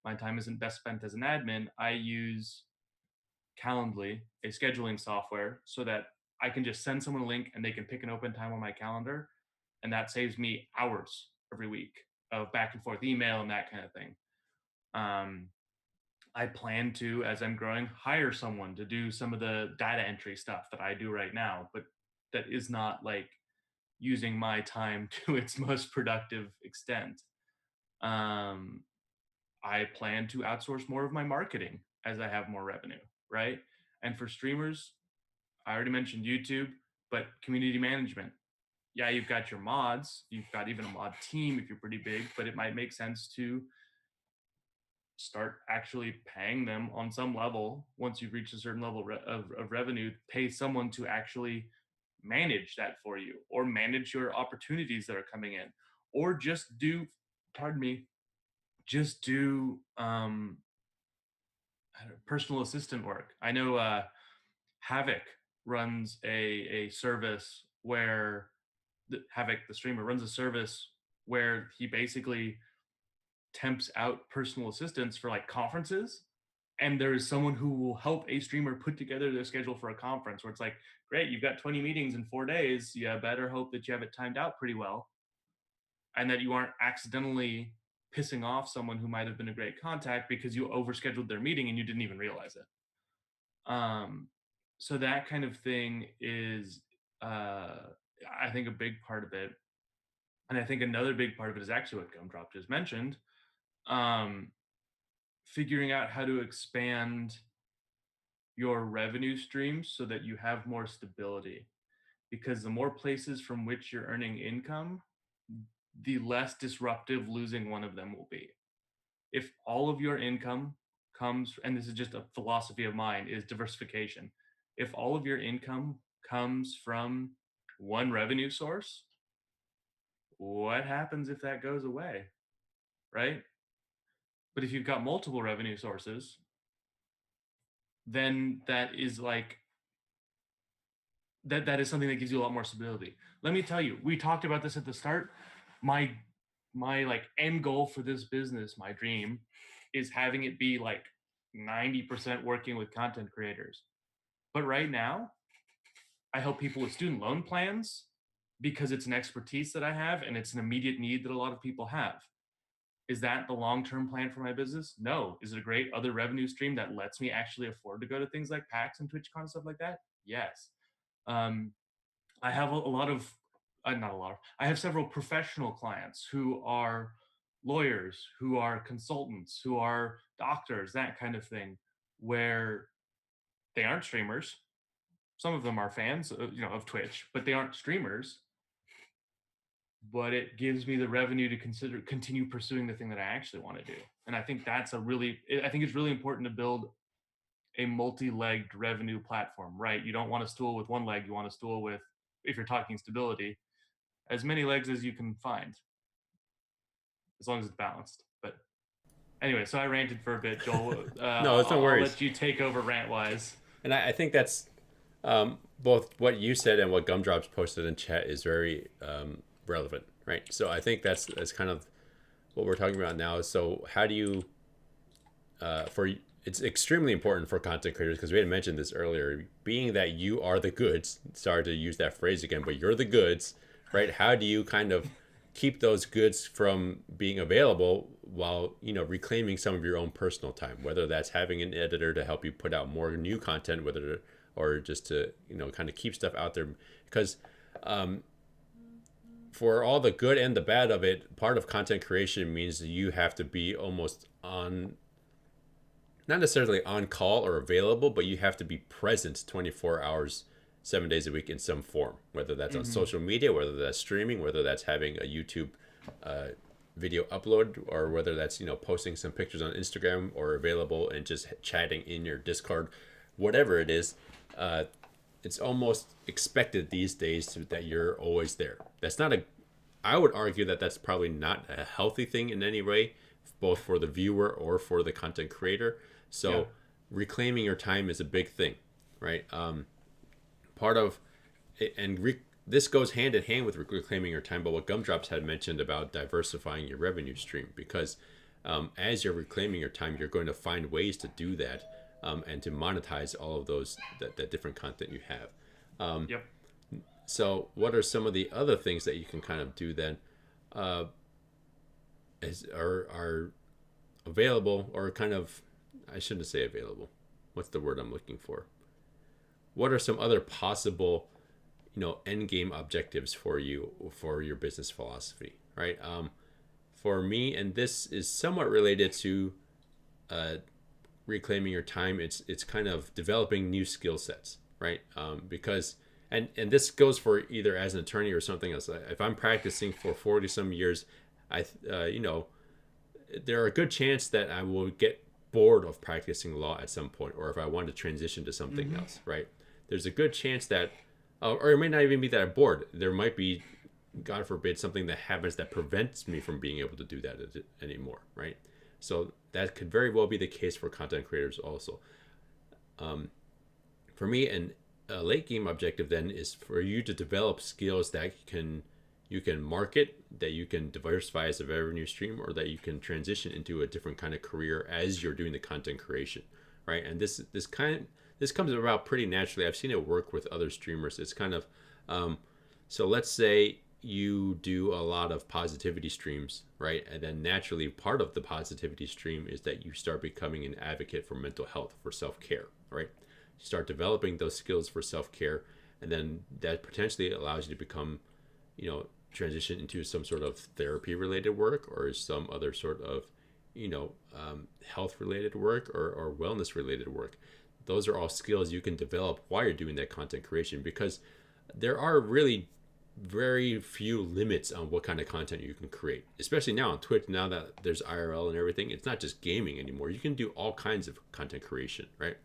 my time isn't best spent as an admin. I use Calendly, a scheduling software, so that I can just send someone a link and they can pick an open time on my calendar, and that saves me hours every week of back and forth email and that kind of thing. Um, I plan to, as I'm growing, hire someone to do some of the data entry stuff that I do right now, but that is not like using my time to its most productive extent. Um, I plan to outsource more of my marketing as I have more revenue, right? And for streamers, I already mentioned YouTube, but community management. Yeah, you've got your mods, you've got even a mod team if you're pretty big, but it might make sense to start actually paying them on some level. Once you've reached a certain level of revenue, pay someone to actually manage that for you, or manage your opportunities that are coming in, or just do, pardon me, just do personal assistant work. I know Havoc runs a service where Havoc, the streamer, runs a service where he basically temps out personal assistants for like conferences. And there is someone who will help a streamer put together their schedule for a conference, where it's like, great, you've got 20 meetings in 4 days. You better hope that you have it timed out pretty well, and that you aren't accidentally pissing off someone who might have been a great contact because you overscheduled their meeting and you didn't even realize it. So that kind of thing is, I think, a big part of it. And I think another big part of it is actually what Gumdrop just mentioned, um, figuring out how to expand your revenue streams so that you have more stability. Because the more places from which you're earning income, the less disruptive losing one of them will be. If all of your income comes, and this is just a philosophy of mine, is diversification. If all of your income comes from one revenue source, what happens if that goes away, right? But if you've got multiple revenue sources, then that is like that is something that gives you a lot more stability. Let me tell you, we talked about this at the start. My like end goal for this business, my dream, is having it be like 90% working with content creators. But right now, I help people with student loan plans because it's an expertise that I have and it's an immediate need that a lot of people have. Is that the long-term plan for my business? No. Is it a great other revenue stream that lets me actually afford to go to things like PAX and TwitchCon and stuff like that? Yes. Um, I have a lot of, not a lot of, I have several professional clients who are lawyers, who are consultants, who are doctors, that kind of thing, where they aren't streamers. Some of them are fans, of Twitch, but they aren't streamers. But it gives me the revenue to continue pursuing the thing that I actually want to do. And I think I think it's really important to build a multi-legged revenue platform, right? You don't want a stool with one leg. You want a stool with, if you're talking stability, as many legs as you can find, as long as it's balanced. But anyway, so I ranted for a bit, Joel. No, it's no I'll worries. let you take over rant wise. And I think that's both what you said and what Gumdrops posted in chat is very relevant, right? So I think that's kind of what we're talking about now. So how do you for it's extremely important for content creators because we had mentioned this earlier, being that you are the goods. Sorry to use that phrase again, but you're the goods, right? How do you kind of keep those goods from being available while reclaiming some of your own personal time, whether that's having an editor to help you put out more new content, or just to kind of keep stuff out there, because for all the good and the bad of it, part of content creation means that you have to be almost on, not necessarily on call or available, but you have to be present 24 hours, 7 days a week in some form, whether that's on social media, whether that's streaming, whether that's having a YouTube video upload, or whether that's posting some pictures on Instagram, or available and just chatting in your Discord, whatever it is. It's almost expected these days that you're always there. That's not a, I would argue that that's probably not a healthy thing in any way, both for the viewer or for the content creator. So Yeah. reclaiming your time is a big thing, right? Part of it, and this goes hand in hand with reclaiming your time, but what Gumdrops had mentioned about diversifying your revenue stream, because as you're reclaiming your time, you're going to find ways to do that, and to monetize all of those that different content you have. Yep. So what are some of the other things that you can kind of do then, are available, or kind of, I shouldn't say available. What's the word I'm looking for? What are some other possible, end game objectives for you for your business philosophy, right? For me, and this is somewhat related to reclaiming your time. It's kind of developing new skill sets, right? Because and this goes for either as an attorney or something else. If I'm practicing for 40 some years, there are a good chance that I will get bored of practicing law at some point, or if I want to transition to something else, right? There's a good chance that, or it may not even be that I'm bored. There might be, God forbid, something that happens that prevents me from being able to do that anymore, right? So that could very well be the case for content creators also. For me, a late game objective then is for you to develop skills that you can market, that you can diversify as a revenue stream, or that you can transition into a different kind of career as you're doing the content creation, right? And this comes about pretty naturally. I've seen it work with other streamers. It's kind of, so let's say you do a lot of positivity streams, right? And then naturally part of the positivity stream is that you start becoming an advocate for mental health, for self-care, right? You start developing those skills for self-care, and then that potentially allows you to become, transition into some sort of therapy related work, or some other sort of, health related work, or wellness related work. Those are all skills you can develop while you're doing that content creation, because there are really very few limits on what kind of content you can create, especially now on Twitch. Now that there's IRL and everything, it's not just gaming anymore. You can do all kinds of content creation, right?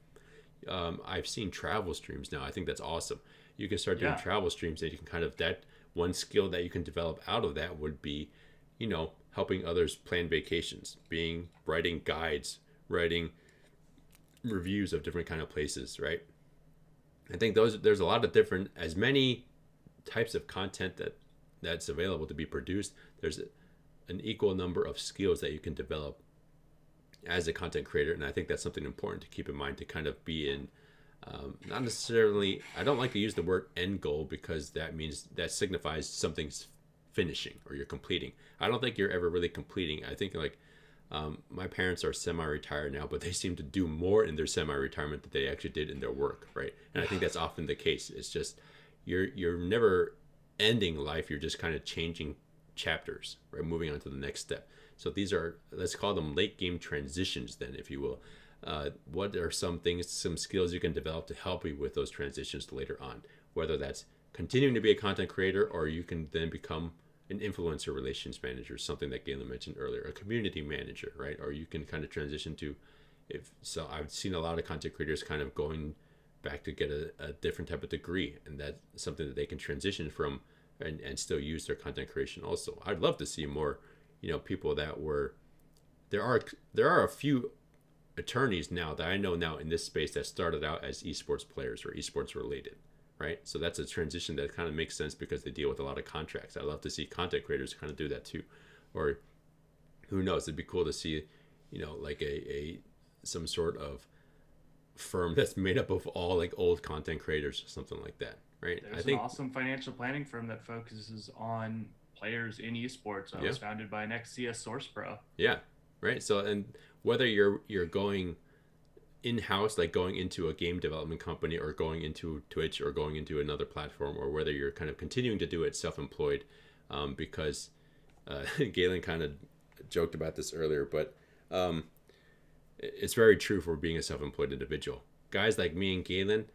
I've seen travel streams now. I think that's awesome. You can start doing Yeah. travel streams, and you can kind of, that one skill that you can develop out of that would be, helping others plan vacations, being writing guides, writing reviews of different kind of places, right? I think there's a lot of different, as many types of content that's available to be produced. There's an equal number of skills that you can develop as a content creator, and I think that's something important to keep in mind, to kind of be in, not necessarily, I don't like to use the word end goal, because that signifies something's finishing or you're completing. I don't think you're ever really completing. I think, like, my parents are semi-retired now, but they seem to do more in their semi-retirement than they actually did in their work, right? And I think that's often the case. It's just, you're never ending life. You're just kind of changing chapters, right? Moving on to the next step. So these are, let's call them late game transitions, then, if you will. What are some things, some skills you can develop to help you with those transitions later on? Whether that's continuing to be a content creator, or you can then become an influencer relations manager, something that Galen mentioned earlier, a community manager, right? Or you can kind of transition to, if so, I've seen a lot of content creators kind of going back to get a different type of degree, and that's something that they can transition from, and still use their content creation also. I'd love to see more, people that were, there are a few attorneys now that I know now in this space that started out as esports players or esports related, right? So that's a transition that kind of makes sense because they deal with a lot of contracts. I love to see content creators kind of do that too. Or who knows, it'd be cool to see, like a some sort of firm that's made up of all like old content creators or something like that, right? I There's an think, awesome financial planning firm that focuses on players in esports. It yeah, was founded by an ex-CS Source Pro. yeah, right. So, and whether you're going in-house, like going into a game development company, or going into Twitch, or going into another platform, or whether you're kind of continuing to do it self-employed, because Galen kind of joked about this earlier, but it's very true for being a self-employed individual. Guys like me and Galen,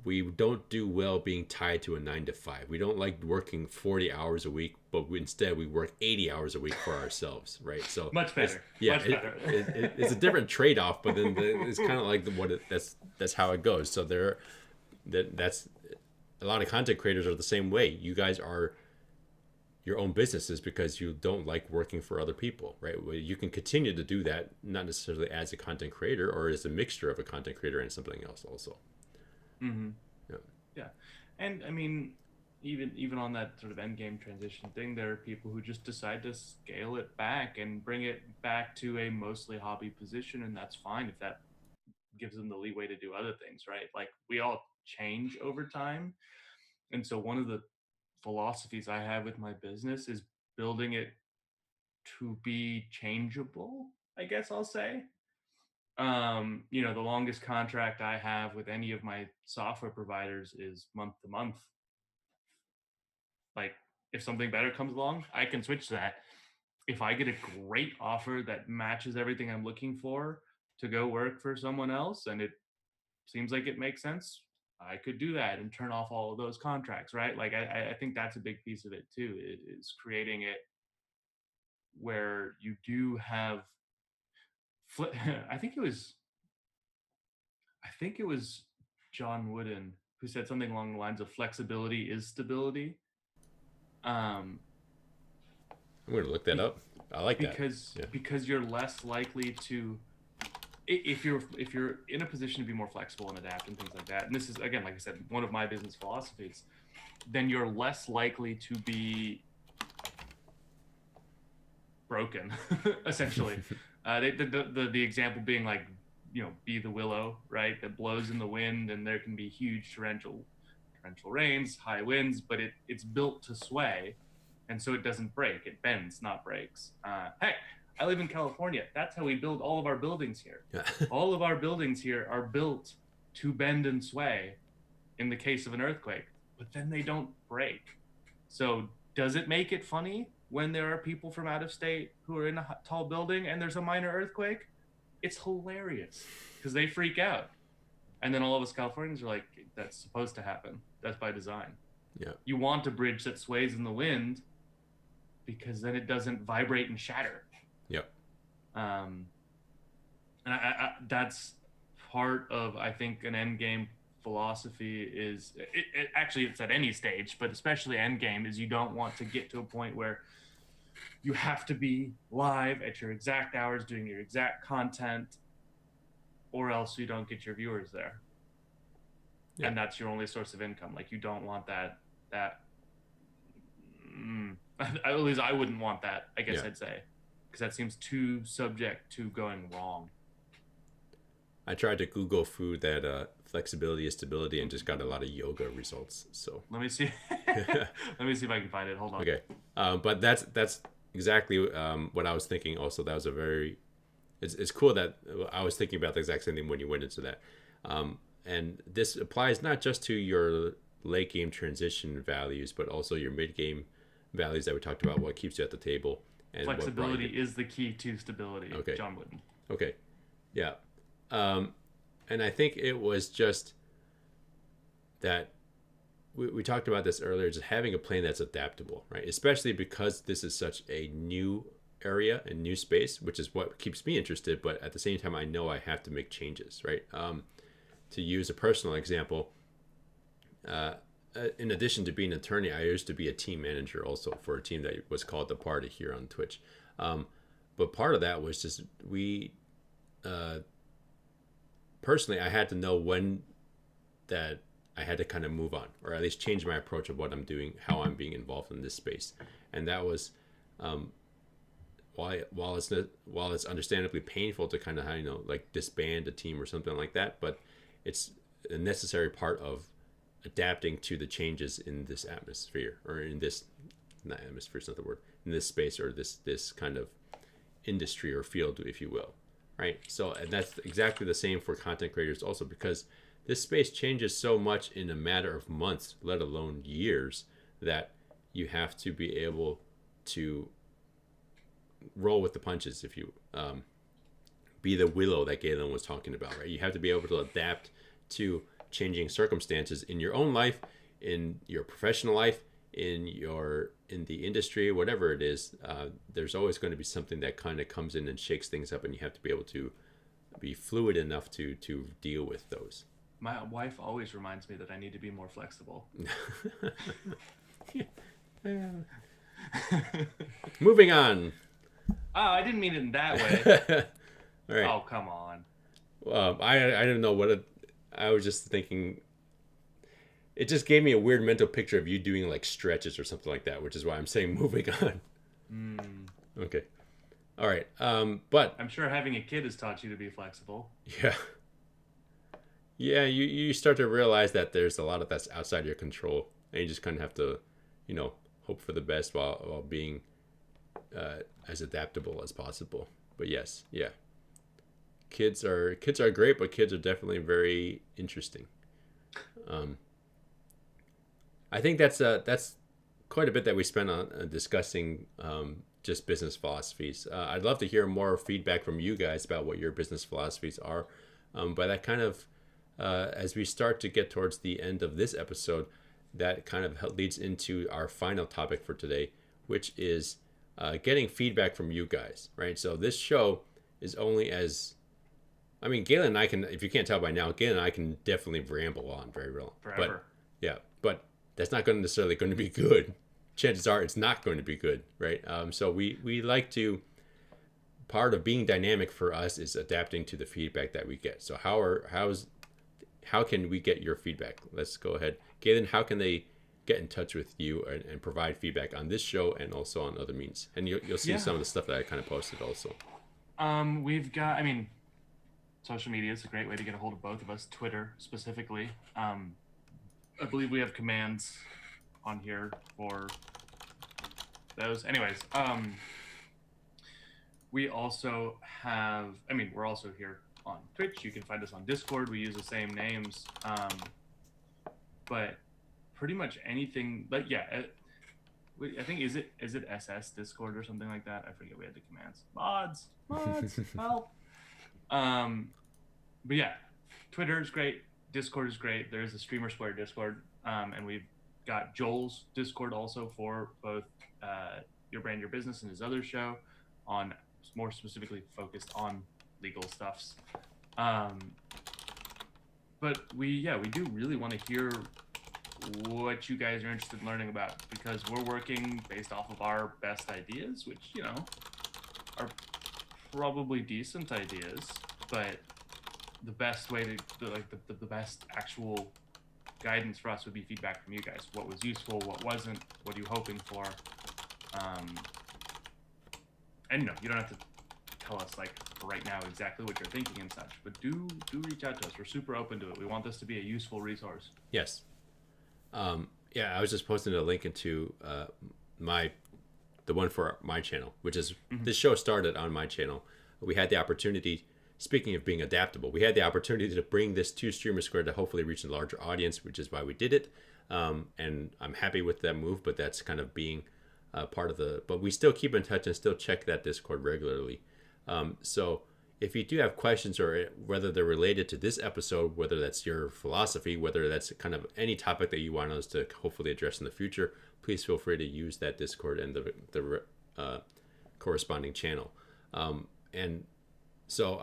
we don't do well being tied to a 9 to 5. We don't like working 40 hours a week, but instead we work 80 hours a week for ourselves, right? So Much it's, better. yeah, Much better. it's a different trade-off, but then it's kind of like that's how it goes. So that's a lot of content creators are the same way. You guys are your own businesses because you don't like working for other people, right? Well, you can continue to do that, not necessarily as a content creator, or as a mixture of a content creator and something else also. Mm-hmm. Yeah. Yeah, and I mean, even on that sort of end game transition thing, there are people who just decide to scale it back and bring it back to a mostly hobby position, and that's fine if that gives them the leeway to do other things, right? Like we all change over time, and so one of the philosophies I have with my business is building it to be changeable, I guess I'll say. The longest contract I have with any of my software providers is month to month. Like, if something better comes along, I can switch that. If I get a great offer that matches everything I'm looking for to go work for someone else and it seems like it makes sense, I could do that and turn off all of those contracts, right? Like, I think that's a big piece of it too, is creating it where you do have. I think it was John Wooden who said something along the lines of flexibility is stability. Um, I'm going to look that up. I like that. because Yeah. because you're less likely to, if you're in a position to be more flexible and adapt and things like that. And this is, again, like I said, one of my business philosophies. Then you're less likely to be broken, essentially. The example being like, be the willow, right? That blows in the wind, and there can be huge torrential rains, high winds, but it's built to sway, and so it doesn't break. It bends, not breaks. Heck, I live in California. That's how we build all of our buildings here. Yeah. All of our buildings here are built to bend and sway in the case of an earthquake, but then they don't break. So does it make it funny when there are people from out of state who are in a tall building and there's a minor earthquake? It's hilarious because they freak out. And then all of us Californians are like, that's supposed to happen. That's by design. Yeah. You want a bridge that sways in the wind because then it doesn't vibrate and shatter. Yep. Um, and that's part of, I think, an end game philosophy is actually it's at any stage, but especially end game is you don't want to get to a point where you have to be live at your exact hours doing your exact content, or else you don't get your viewers there. Yeah. And that's your only source of income. Like, you don't want that at least I wouldn't want that, I guess. Yeah. I'd say, because that seems too subject to going wrong. I tried to Google food that flexibility is stability and just got a lot of yoga results. So Let me see. Let me see if I can find it. Hold on. okay, but that's exactly what I was thinking. Also, that was a very it's cool that I was thinking about the exact same thing when you went into that. And this applies not just to your late game transition values, but also your mid game values that we talked about. What keeps you at the table and Flexibility is the key to stability. Okay. John Wooden. Okay, yeah. And I think it was just that we talked about this earlier, just having a plan that's adaptable, right? Especially because this is such a new area and new space, which is what keeps me interested. But at the same time, I know I have to make changes, right? To use a personal example, in addition to being an attorney, I used to be a team manager also for a team that was called The Party here on Twitch. But part of that was just personally, I had to know when that I had to kind of move on, or at least change my approach of what I'm doing, how I'm being involved in this space. And that was while it's understandably painful to kind of like disband a team or something like that, but it's a necessary part of adapting to the changes in this atmosphere, or in this, not atmosphere is not the word, in this space, or this kind of industry or field, if you will, right? So, and that's exactly the same for content creators also, because this space changes so much in a matter of months, let alone years, that you have to be able to roll with the punches, if you be the willow that Galen was talking about, right? You have to be able to adapt to changing circumstances in your own life, in your professional life, in the industry, whatever it is. There's always going to be something that kind of comes in and shakes things up, and you have to be able to be fluid enough to deal with those. My wife always reminds me that I need to be more flexible. Moving on. Oh, I didn't mean it in that way. All right. Oh, come on. I didn't know I was just thinking. It just gave me a weird mental picture of you doing like stretches or something like that, which is why I'm saying moving on. Okay. All right. But I'm sure having a kid has taught you to be flexible. Yeah. Yeah, you start to realize that there's a lot of that's outside your control, and you just kind of have to, hope for the best while being as adaptable as possible. But yes, yeah. Kids are great, but kids are definitely very interesting. I think that's quite a bit that we spent on discussing just business philosophies. I'd love to hear more feedback from you guys about what your business philosophies are. But that kind of, as we start to get towards the end of this episode, that kind of leads into our final topic for today, which is getting feedback from you guys, right? So this show is only as, Galen and I can, if you can't tell by now, Galen and I can definitely ramble on very well. Forever. But that's not necessarily going to be good. Chances are it's not going to be good, right? So we like to, part of being dynamic for us is adapting to the feedback that we get. So how can we get your feedback? Let's go ahead. Galen, how can they get in touch with you and provide feedback on this show and also on other means? And you'll see some of the stuff that I kind of posted also. We've got, social media is a great way to get a hold of both of us. Twitter specifically. I believe we have commands on here for those. Anyways, we also have, we're also here on Twitch. You can find us on Discord. We use the same names. But pretty much anything, like, yeah, I think, is it SS Discord or something like that? I forget, we had the commands. Mods, help. But yeah, Twitter is great. Discord is great. There's a StreamerSquare Discord, and we've got Joel's Discord also for both Your Brand, Your Business and his other show on more specifically focused on legal stuffs. But we do really want to hear what you guys are interested in learning about, because we're working based off of our best ideas, which, are probably decent ideas, but the best way to the best actual guidance for us would be feedback from you guys. What was useful, what wasn't, what are you hoping for? And you don't have to tell us like right now exactly what you're thinking and such, but do reach out to us. We're super open to it. We want this to be a useful resource. Yes. Yeah, I was just posting a link into the one for my channel, which is this show started on my channel. We had the opportunity, speaking of being adaptable, we had the opportunity to bring this to StreamerSquare to hopefully reach a larger audience, which is why we did it. And I'm happy with that move, but that's kind of being part of but we still keep in touch and still check that Discord regularly. So if you do have questions, or whether they're related to this episode, whether that's your philosophy, whether that's kind of any topic that you want us to hopefully address in the future, please feel free to use that Discord and the corresponding channel. And so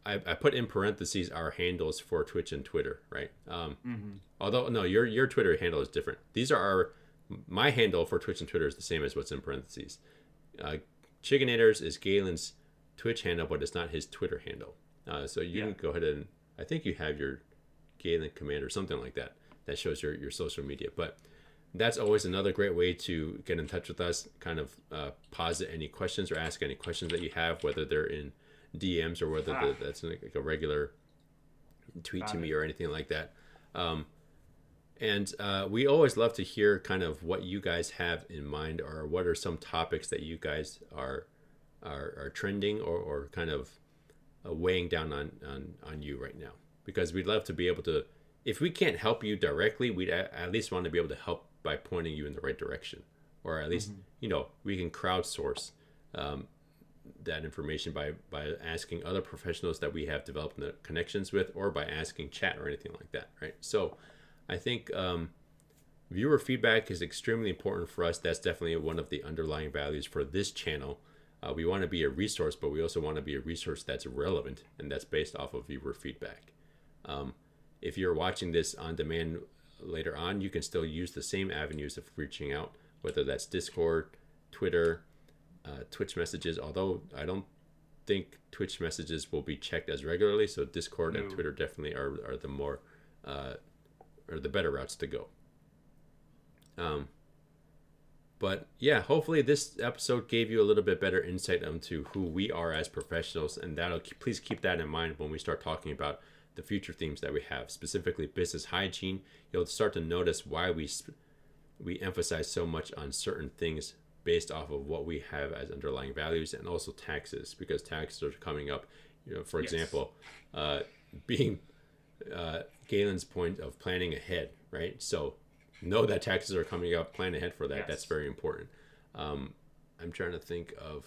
I put in parentheses our handles for Twitch and Twitter, right? Although no, your Twitter handle is different. These are my handle for Twitch and Twitter is the same as what's in parentheses. Chickenators is Galen's Twitch handle, but it's not his Twitter handle. So you can go ahead and, I think you have your Galen command or something like that shows your social media. But that's always another great way to get in touch with us, kind of posit any questions or ask any questions that you have, whether they're in DMs or whether that's like a regular tweet to me or anything like that. And we always love to hear kind of what you guys have in mind, or what are some topics that you guys are trending or kind of weighing down on you right now, because we'd love to be able to, if we can't help you directly, we'd at least want to be able to help by pointing you in the right direction, or at least we can crowdsource that information by asking other professionals that we have developed the connections with, or by asking chat or anything like that, right? So I think viewer feedback is extremely important for us. That's definitely one of the underlying values for this channel. We want to be a resource, but we also want to be a resource that's relevant, and that's based off of viewer feedback. If you're watching this on demand later on, you can still use the same avenues of reaching out, whether that's Discord, Twitter, Twitch messages, although I don't think Twitch messages will be checked as regularly, so Discord and Twitter definitely are the more or the better routes to go. But yeah, hopefully this episode gave you a little bit better insight into who we are as professionals, and please keep that in mind when we start talking about the future themes that we have, specifically business hygiene. You'll start to notice why we emphasize so much on certain things based off of what we have as underlying values, and also taxes, because taxes are coming up. For example, being Galen's point of planning ahead, right? So know that taxes are coming up, plan ahead for that. Yes. That's very important. I'm trying to think of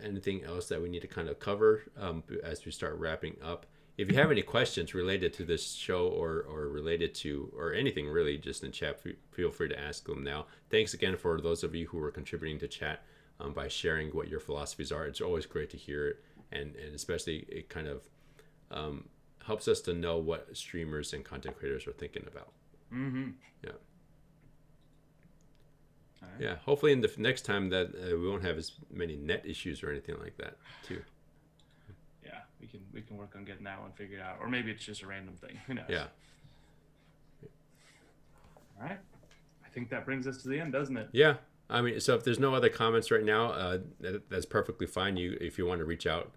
anything else that we need to kind of cover as we start wrapping up. If you have any questions related to this show or related to, or anything really, just in chat, feel free to ask them now. Thanks again for those of you who are contributing to chat by sharing what your philosophies are. It's always great to hear it, and especially it kind of helps us to know what streamers and content creators are thinking about. Yeah. All right. Yeah. Hopefully in the next time that we won't have as many net issues or anything like that too. Yeah, we can work on getting that one figured out, or maybe it's just a random thing. Who knows? Yeah. All right. I think that brings us to the end, doesn't it? Yeah. I mean, so if there's no other comments right now, that's perfectly fine. If you want to reach out,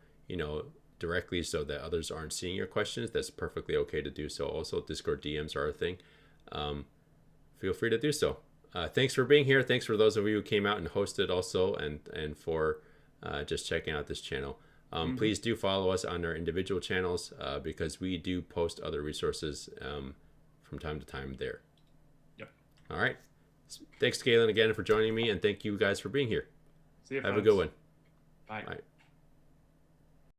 directly so that others aren't seeing your questions, that's perfectly okay to do so. Also, Discord DMs are a thing. Feel free to do so. Thanks for being here. Thanks for those of you who came out and hosted also, and for just checking out this channel. Please do follow us on our individual channels because we do post other resources from time to time there. Yep. All right. Thanks, Galen, again for joining me, and thank you guys for being here. See you. Have a good one. Bye. All right.